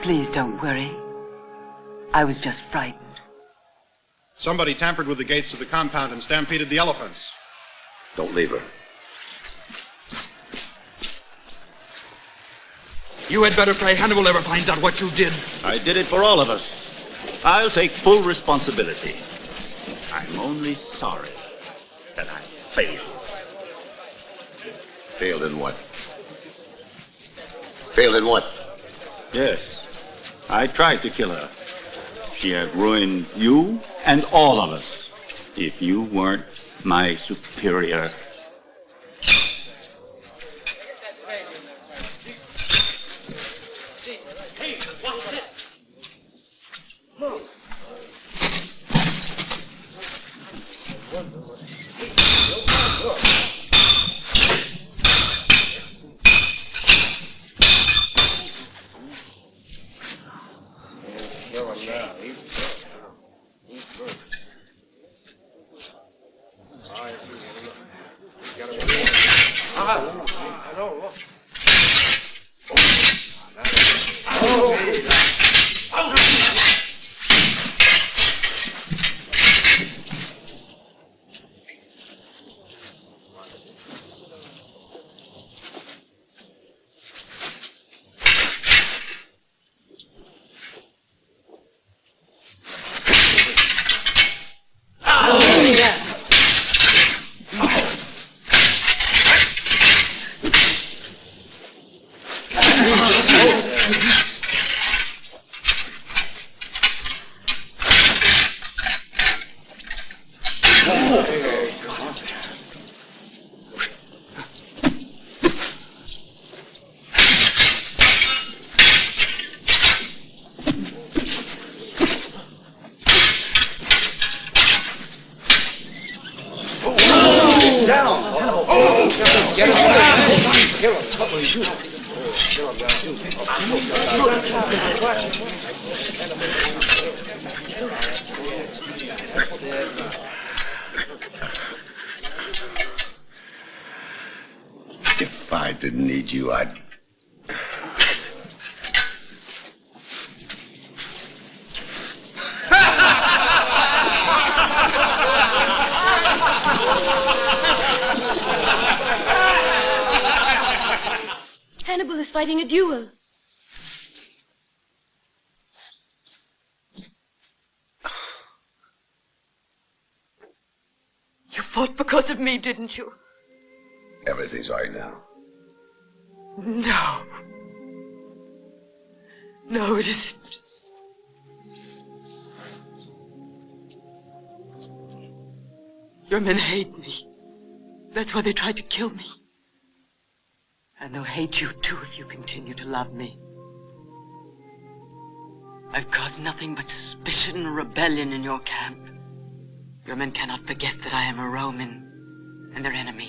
Please don't worry. I was just frightened. Somebody tampered with the gates of the compound and stampeded the elephants. Don't leave her. You had better pray Hannibal never finds out what you did. I did it for all of us. I'll take full responsibility. I'm only sorry that I failed. Failed in what? Failed in what? Yes, I tried to kill her. She had ruined you and all of us if you weren't my superior. Hey, what's this? Move. If I didn't need you, I'd was fighting a duel. You fought because of me, didn't you? Everything's all right now. No. No, it isn't. Your men hate me. That's why they tried to kill me. And they'll hate you too if you continue to love me. I've caused nothing but suspicion and rebellion in your camp. Your men cannot forget that I am a Roman and their enemy.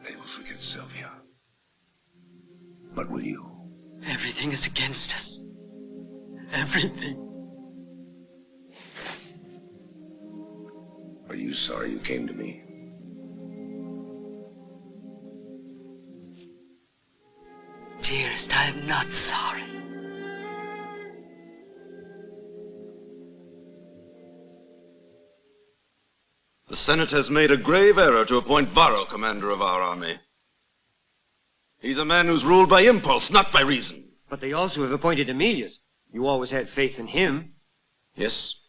They will forget Sylvia. But will you? Everything is against us. Everything. Are you sorry you came to me? Dearest, I am not sorry. The Senate has made a grave error to appoint Varro commander of our army. He's a man who's ruled by impulse, not by reason. But they also have appointed Emilius. You always had faith in him. Yes.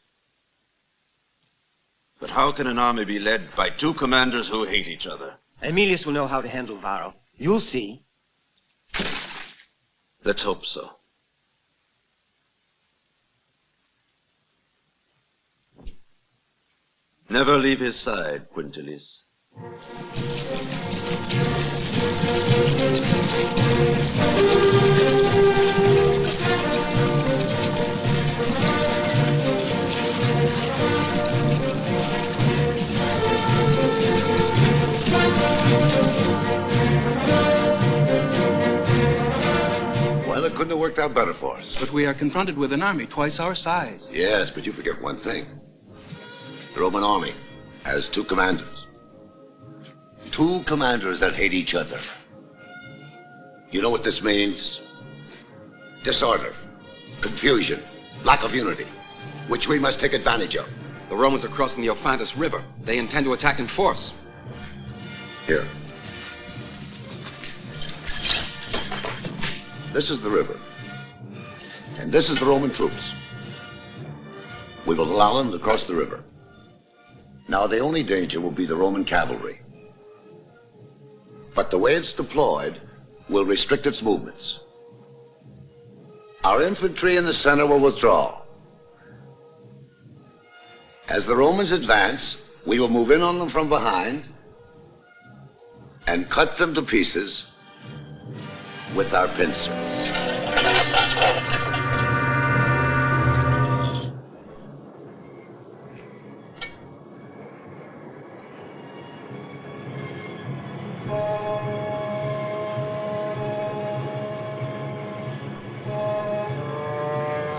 But how can an army be led by two commanders who hate each other? Emilius will know how to handle Varro. You'll see. Let's hope so. Never leave his side, Quintilis. Well, it couldn't have worked out better for us. But we are confronted with an army twice our size. Yes, but you forget one thing. The Roman army has two commanders. Two commanders that hate each other. You know what this means? Disorder, confusion, lack of unity, which we must take advantage of. The Romans are crossing the Ophantus River. They intend to attack in force. Here. This is the river. And this is the Roman troops. We will allow them to cross the river. Now, the only danger will be the Roman cavalry. But the way it's deployed will restrict its movements. Our infantry in the center will withdraw. As the Romans advance, we will move in on them from behind and cut them to pieces with our pincers.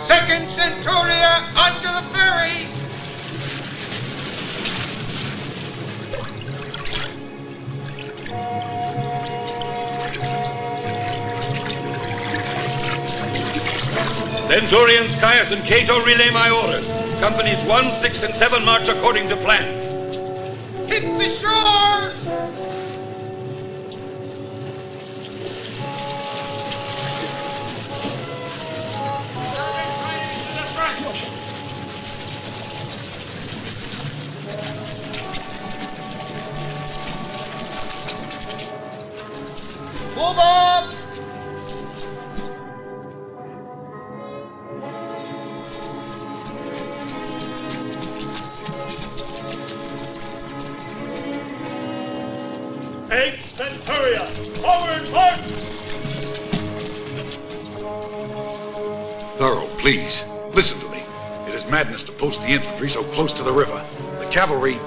Second Centuria under the ferry! Centurions Caius and Cato relay my orders. Companies 1, 6, and 7 march according to plan. Hit the shore! Move up! Eight Centuria, forward march! Thorough, please, listen to me. It is madness to post the infantry so close to the river. The cavalry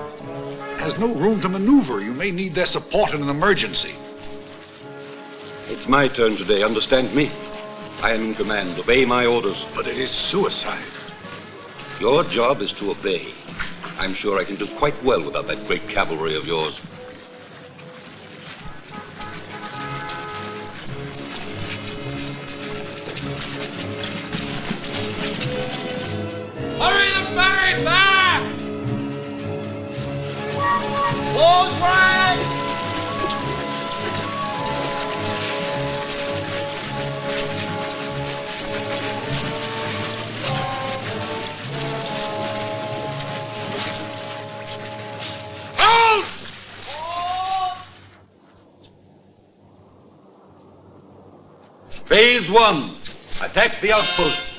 has no room to maneuver. You may need their support in an emergency. It's my turn today, understand me. I am in command. Obey my orders. But it is suicide. Your job is to obey. I'm sure I can do quite well without that great cavalry of yours. Hurry the ferry back! Close ranks! Phase 1. Attack the outpost.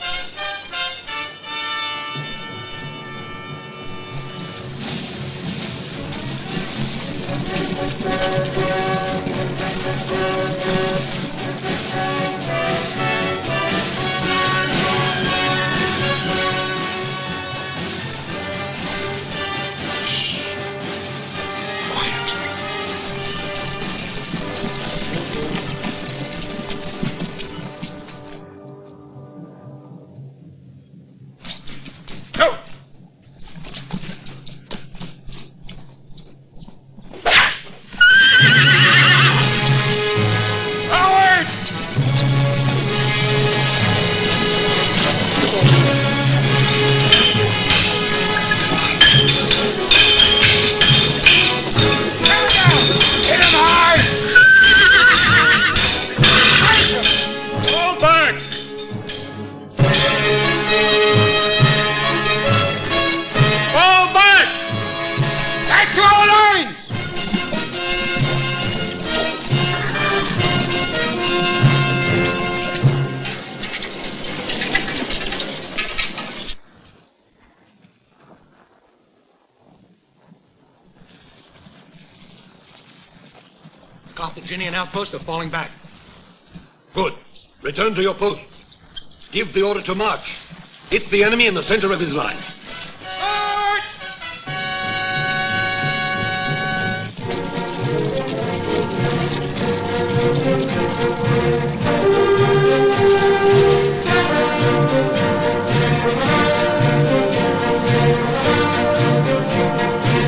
Carthaginian outposts are falling back. Good. Return to your post. Give the order to march. Hit the enemy in the center of his line.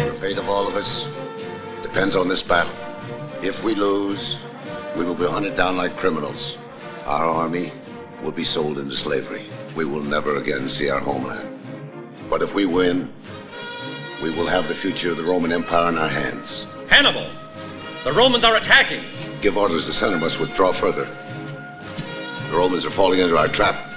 The fate of all of us depends on this battle. If we lose, we will be hunted down like criminals. Our army will be sold into slavery. We will never again see our homeland. But if we win, we will have the future of the Roman Empire in our hands. Hannibal! The Romans are attacking! Give orders, the center must withdraw further. The Romans are falling into our trap.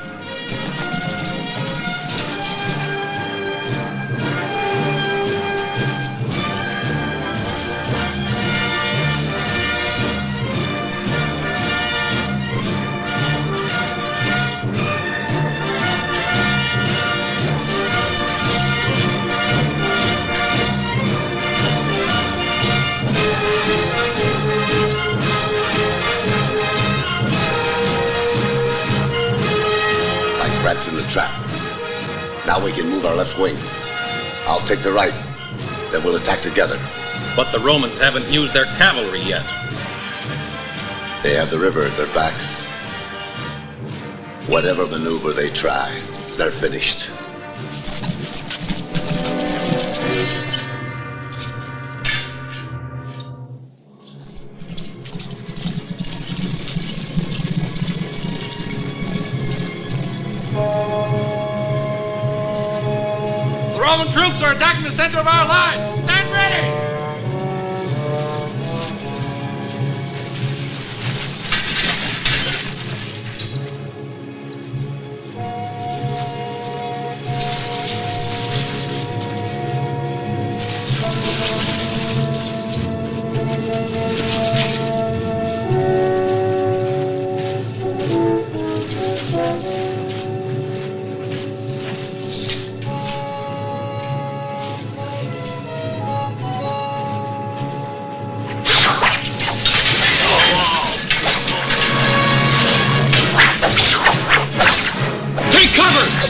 Rats in the trap. Now we can move our left wing. I'll take the right. Then we'll attack together. But the Romans haven't used their cavalry yet. They have the river at their backs. Whatever maneuver they try, they're finished. The Roman troops are attacking the center of our line. Stand ready!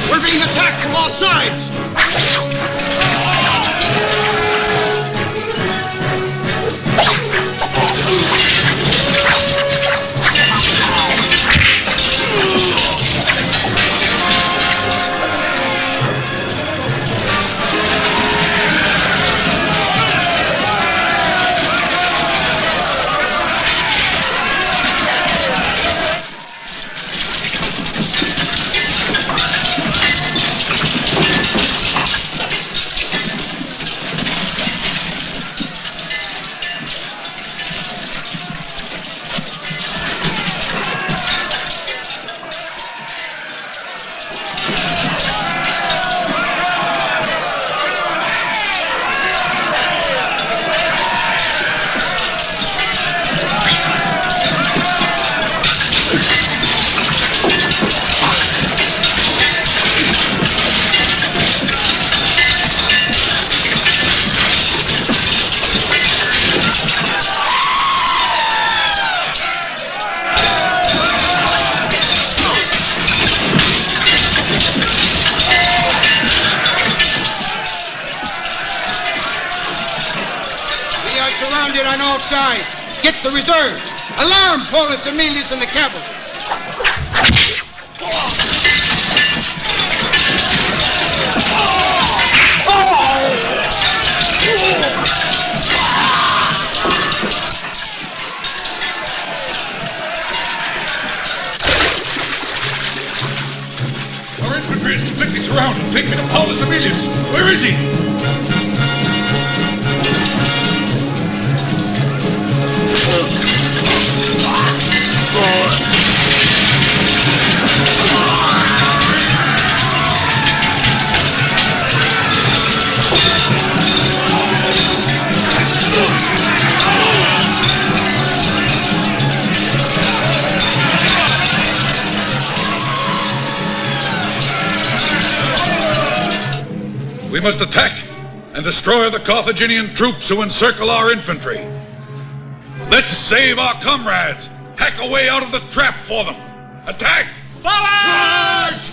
We're being attacked from all sides! on all sides. Get the reserves. Alarm Paulus Emilius and the cavalry. Our infantry is completely surrounded. Take me to Paulus Emilius. Where is he? We must attack and destroy the Carthaginian troops who encircle our infantry. Let's save our comrades. Hack a way out of the trap for them. Attack! Forward!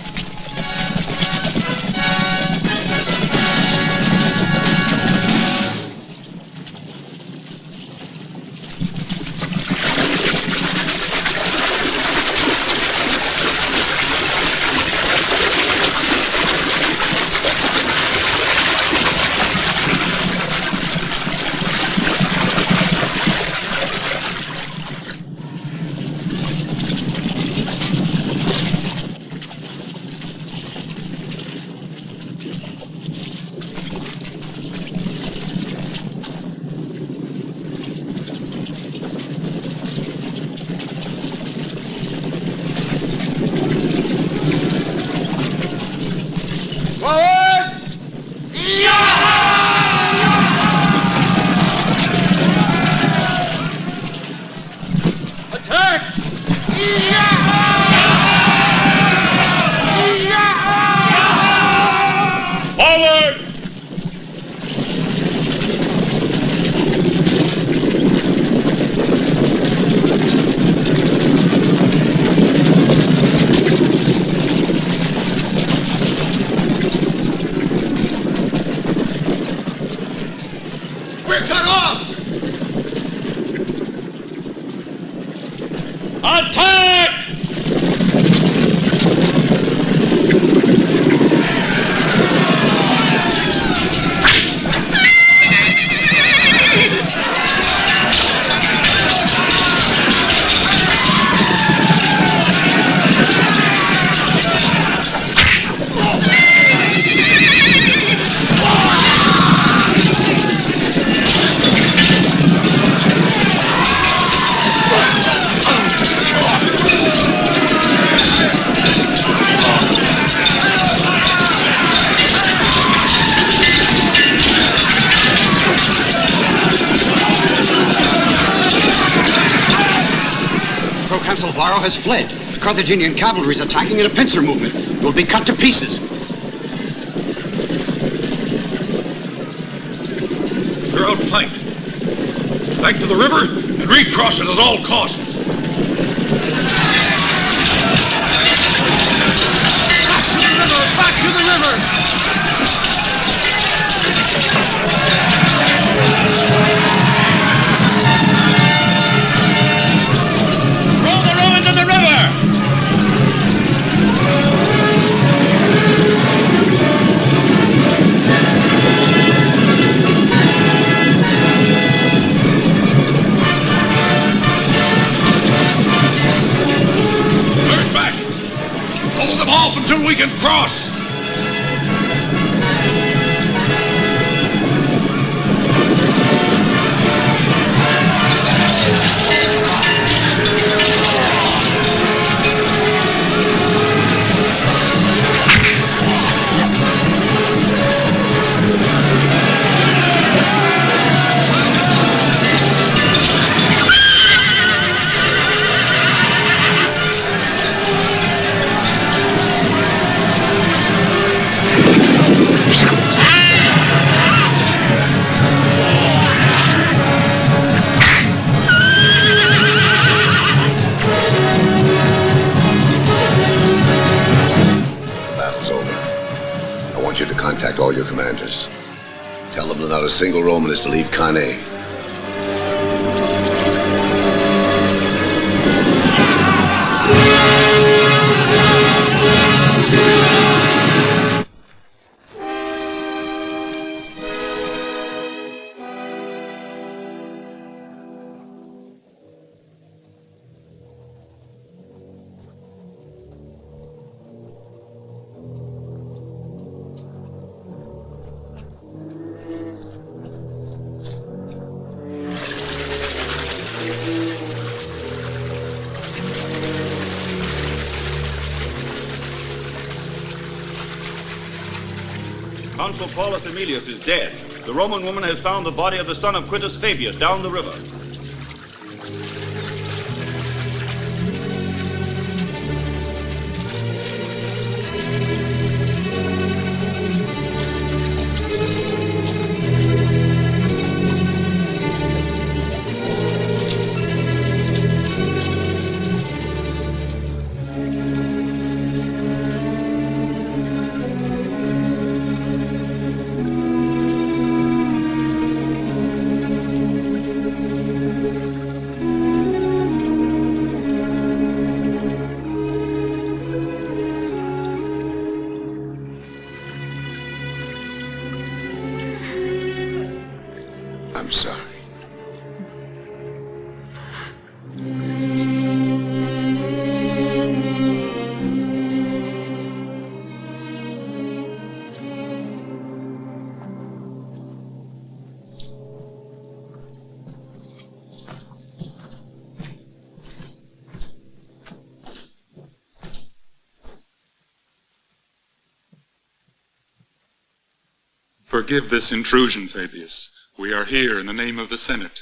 Has fled. The Carthaginian cavalry is attacking in a pincer movement. We'll be cut to pieces. They're outflanked. Back to the river and recross it at all costs. Back to the river! Back to the river! Until we can cross! Contact all your commanders. Tell them that not a single Roman is to leave Cannae. Consul Paulus Aemilius is dead. The Roman woman has found the body of the son of Quintus Fabius down the river. I'm sorry. Forgive this intrusion, Fabius. We are here in the name of the Senate.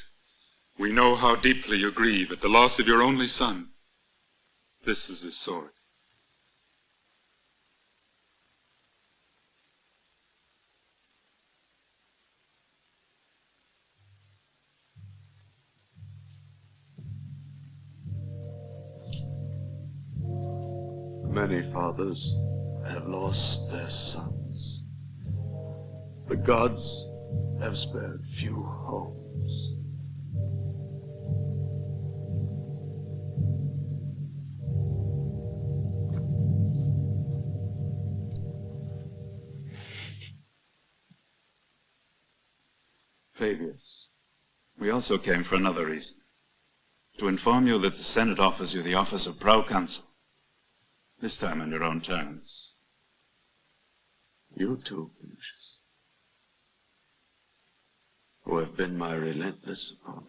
We know how deeply you grieve at the loss of your only son. This is his sword. Many fathers have lost their sons. The gods have spared few homes. Fabius, we also came for another reason. To inform you that the Senate offers you the office of proconsul. This time on your own terms. You too, Lucius, who have been my relentless opponent.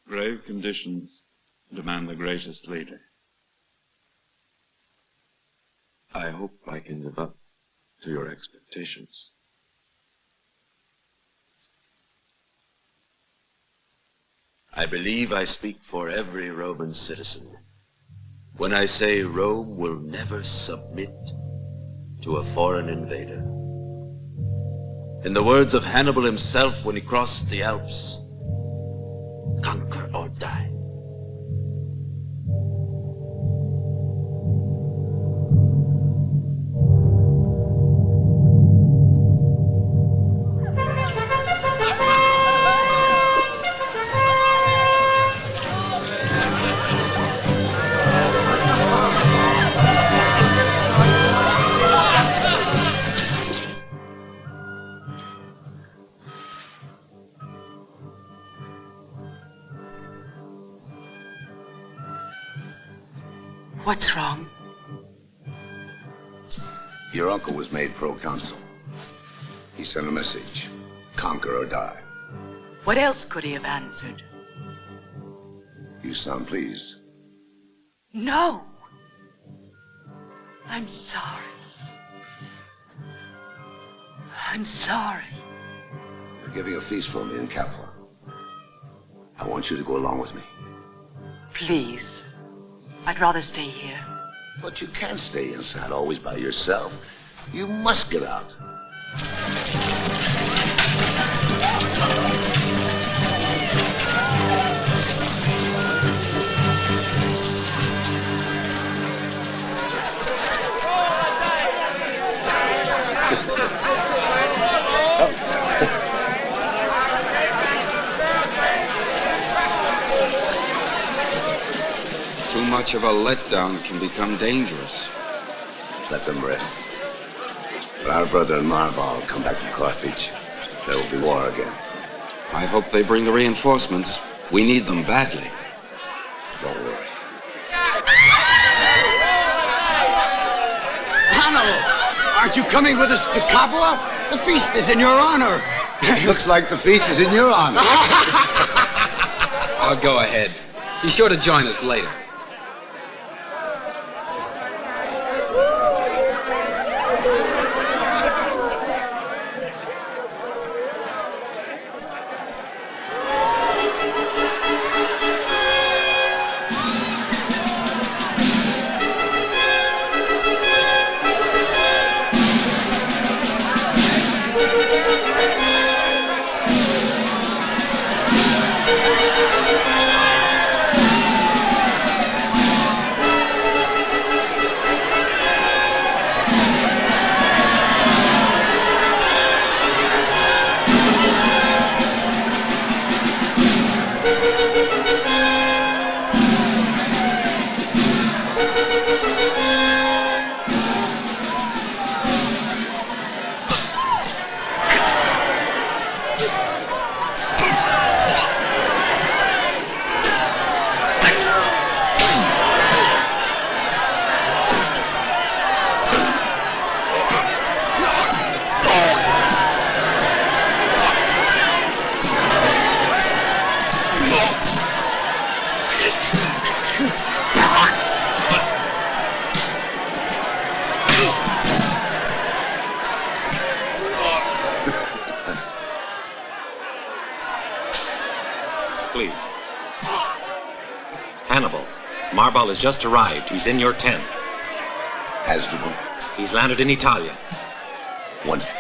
Grave conditions demand the greatest leader. I hope I can live up to your expectations. I believe I speak for every Roman citizen when I say Rome will never submit to a foreign invader. In the words of Hannibal himself when he crossed the Alps, conquer or die. What's wrong? Your uncle was made proconsul. He sent a message, conquer or die. What else could he have answered? You sound pleased. No. I'm sorry. I'm sorry. They're giving a feast for me in Capua. I want you to go along with me. Please. I'd rather stay here. But you can't stay inside always by yourself. You must get out. Too much of a letdown can become dangerous. Let them rest. When our brother and Hannibal come back from Carthage, there will be war again. I hope they bring the reinforcements. We need them badly. Don't worry. Hannibal, aren't you coming with us to Capua? The feast is in your honor. Looks like the feast is in your honor. I'll go ahead. Be sure to join us later. Marbal has just arrived. He's in your tent. Hasdrubal? He's landed in Italia. Wonderful.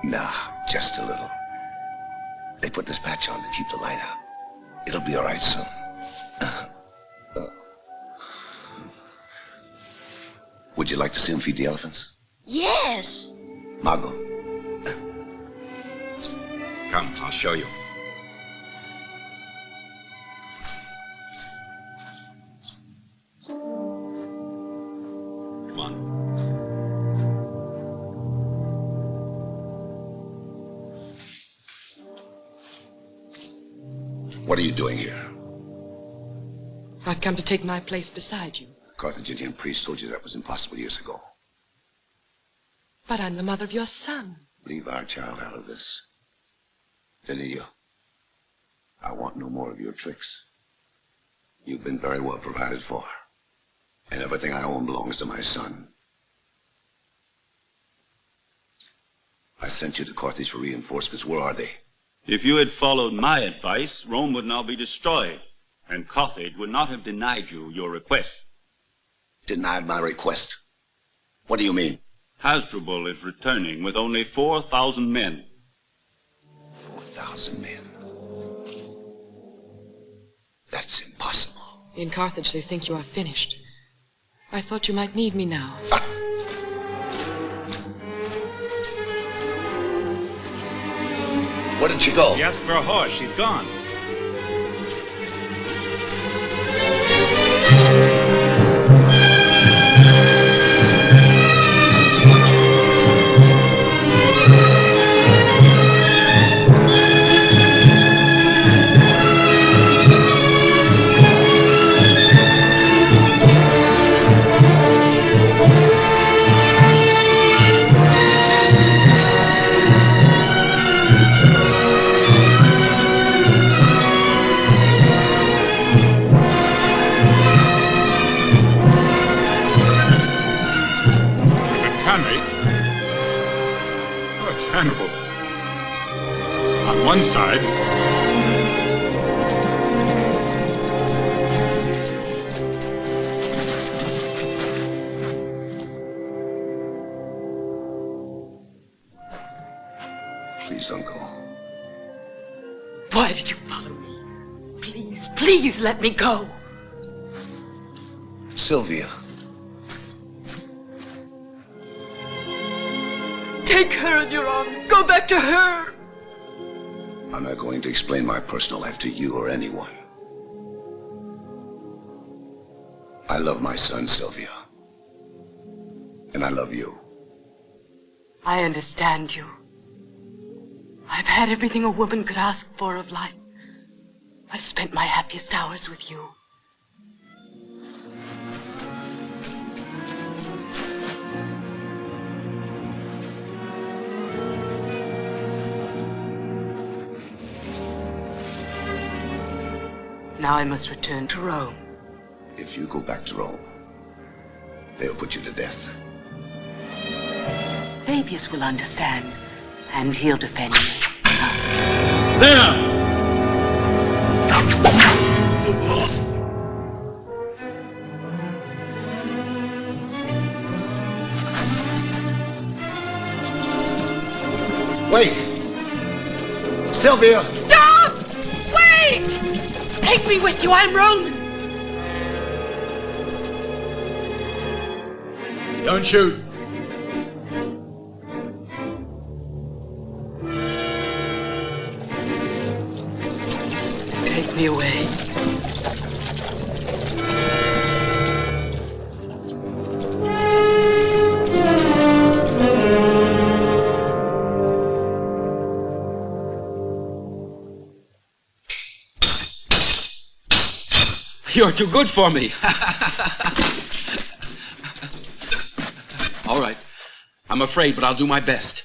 Nah, just a little. They put this patch on to keep the light out. It'll be all right soon. Would you like to see him feed the elephants? Yes. Margot. Come, I'll show you. Come on. What are you doing here? I've come to take my place beside you. The Carthaginian priest told you that was impossible years ago. But I'm the mother of your son. Leave our child out of this. Delillo, I want no more of your tricks. You've been very well provided for. And everything I own belongs to my son. I sent you to Carthage for reinforcements. Where are they? If you had followed my advice, Rome would now be destroyed, and Carthage would not have denied you your request. Denied my request? What do you mean? Hasdrubal is returning with only 4,000 men. 4,000 men? That's impossible. In Carthage, they think you are finished. I thought you might need me now. Where did she go? She asked for a horse. She's gone. Hannibal. On one side, please don't go. Why did you follow me? Please, please let me go. Sylvia. Take her in your arms. Go back to her. I'm not going to explain my personal life to you or anyone. I love my son, Sylvia. And I love you. I understand you. I've had everything a woman could ask for of life. I've spent my happiest hours with you. Now I must return to Rome. If you go back to Rome, they'll put you to death. Fabius will understand, and he'll defend me. There! Wait! Sylvia! Stop! Wait! Take me with you. I'm Roman. Don't shoot. Take me away. You're too good for me. All right. I'm afraid, but I'll do my best.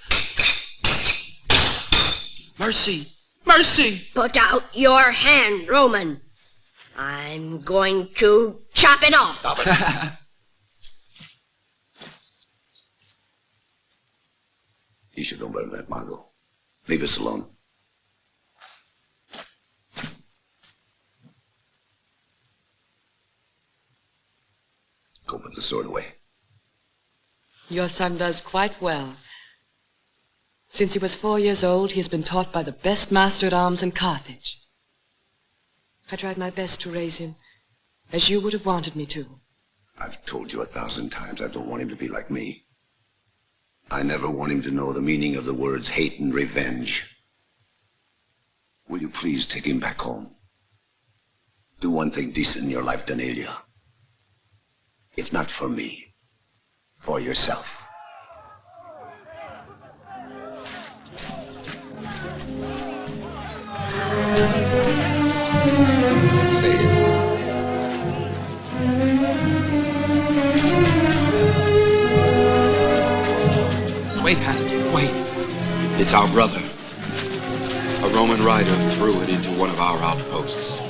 Mercy! Mercy! Put out your hand, Roman. I'm going to chop it off. Stop it. You should know better than that, Margot. Leave us alone. Go put the sword away. Your son does quite well. Since he was 4 years old, he has been taught by the best master at arms in Carthage. I tried my best to raise him as you would have wanted me to. I've told you 1,000 times I don't want him to be like me. I never want him to know the meaning of the words hate and revenge. Will you please take him back home? Do one thing decent in your life, Danelia. If not for me, for yourself. Wait, Hannibal, wait. It's our brother. A Roman rider threw it into one of our outposts.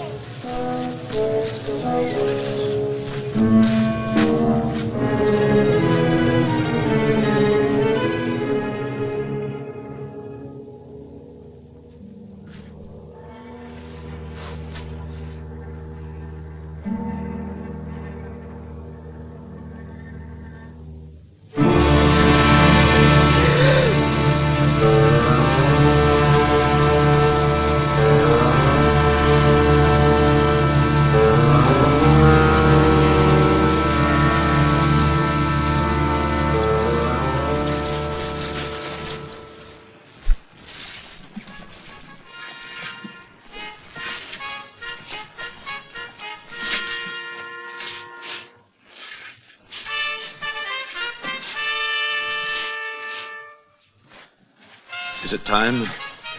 Is it time?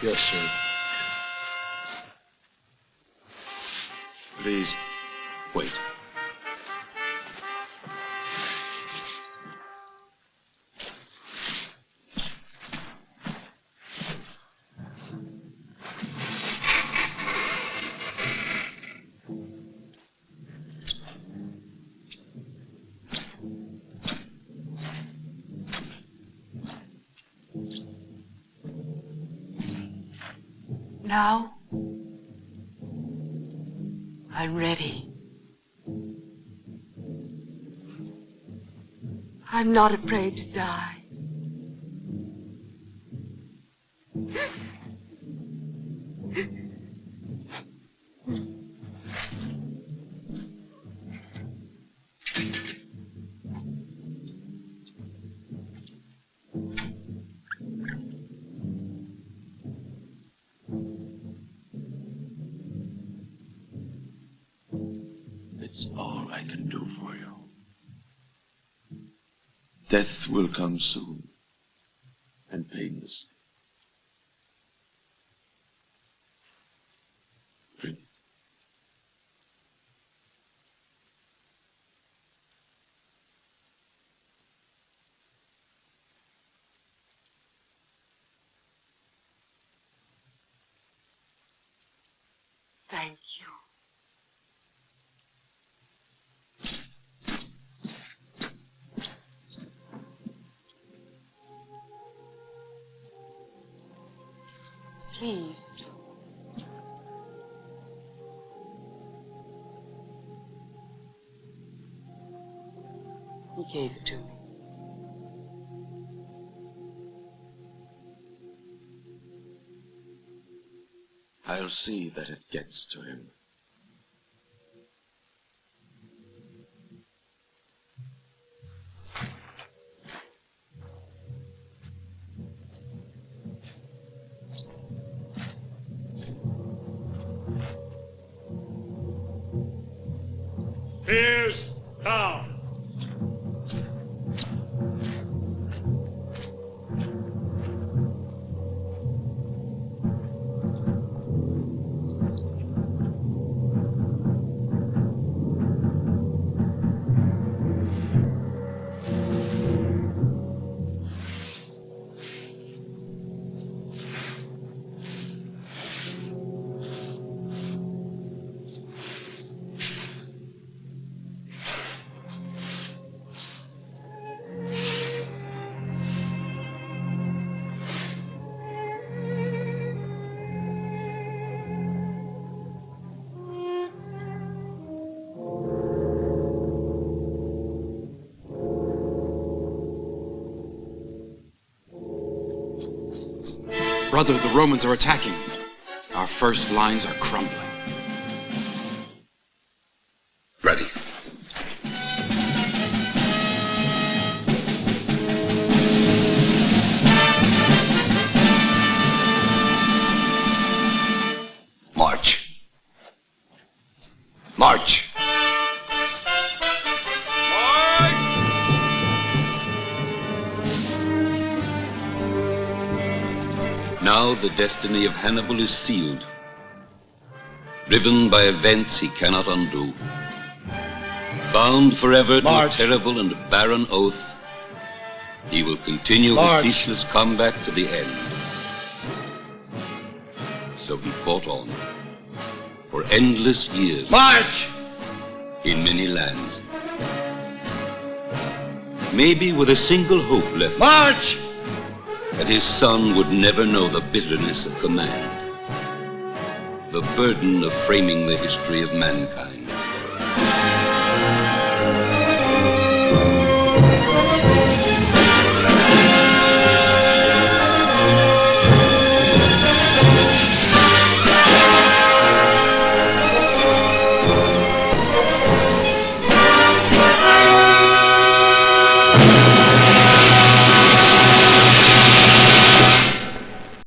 Yes, sir. Please, wait. Now, I'm ready. I'm not afraid to die. It's all I can do for you. Death will come soon, and painless. Drink. Thank you. Pleased. He gave it to me. I'll see that it gets to him. Spears down. Brother, the Romans are attacking. Our first lines are crumbling. Ready. March. March. Now the destiny of Hannibal is sealed. Driven by events he cannot undo. Bound forever to a terrible and barren oath, he will continue his ceaseless combat to the end. So he fought on for endless years. March! In many lands. Maybe with a single hope left. March! That his son would never know the bitterness of command, the burden of framing the history of mankind.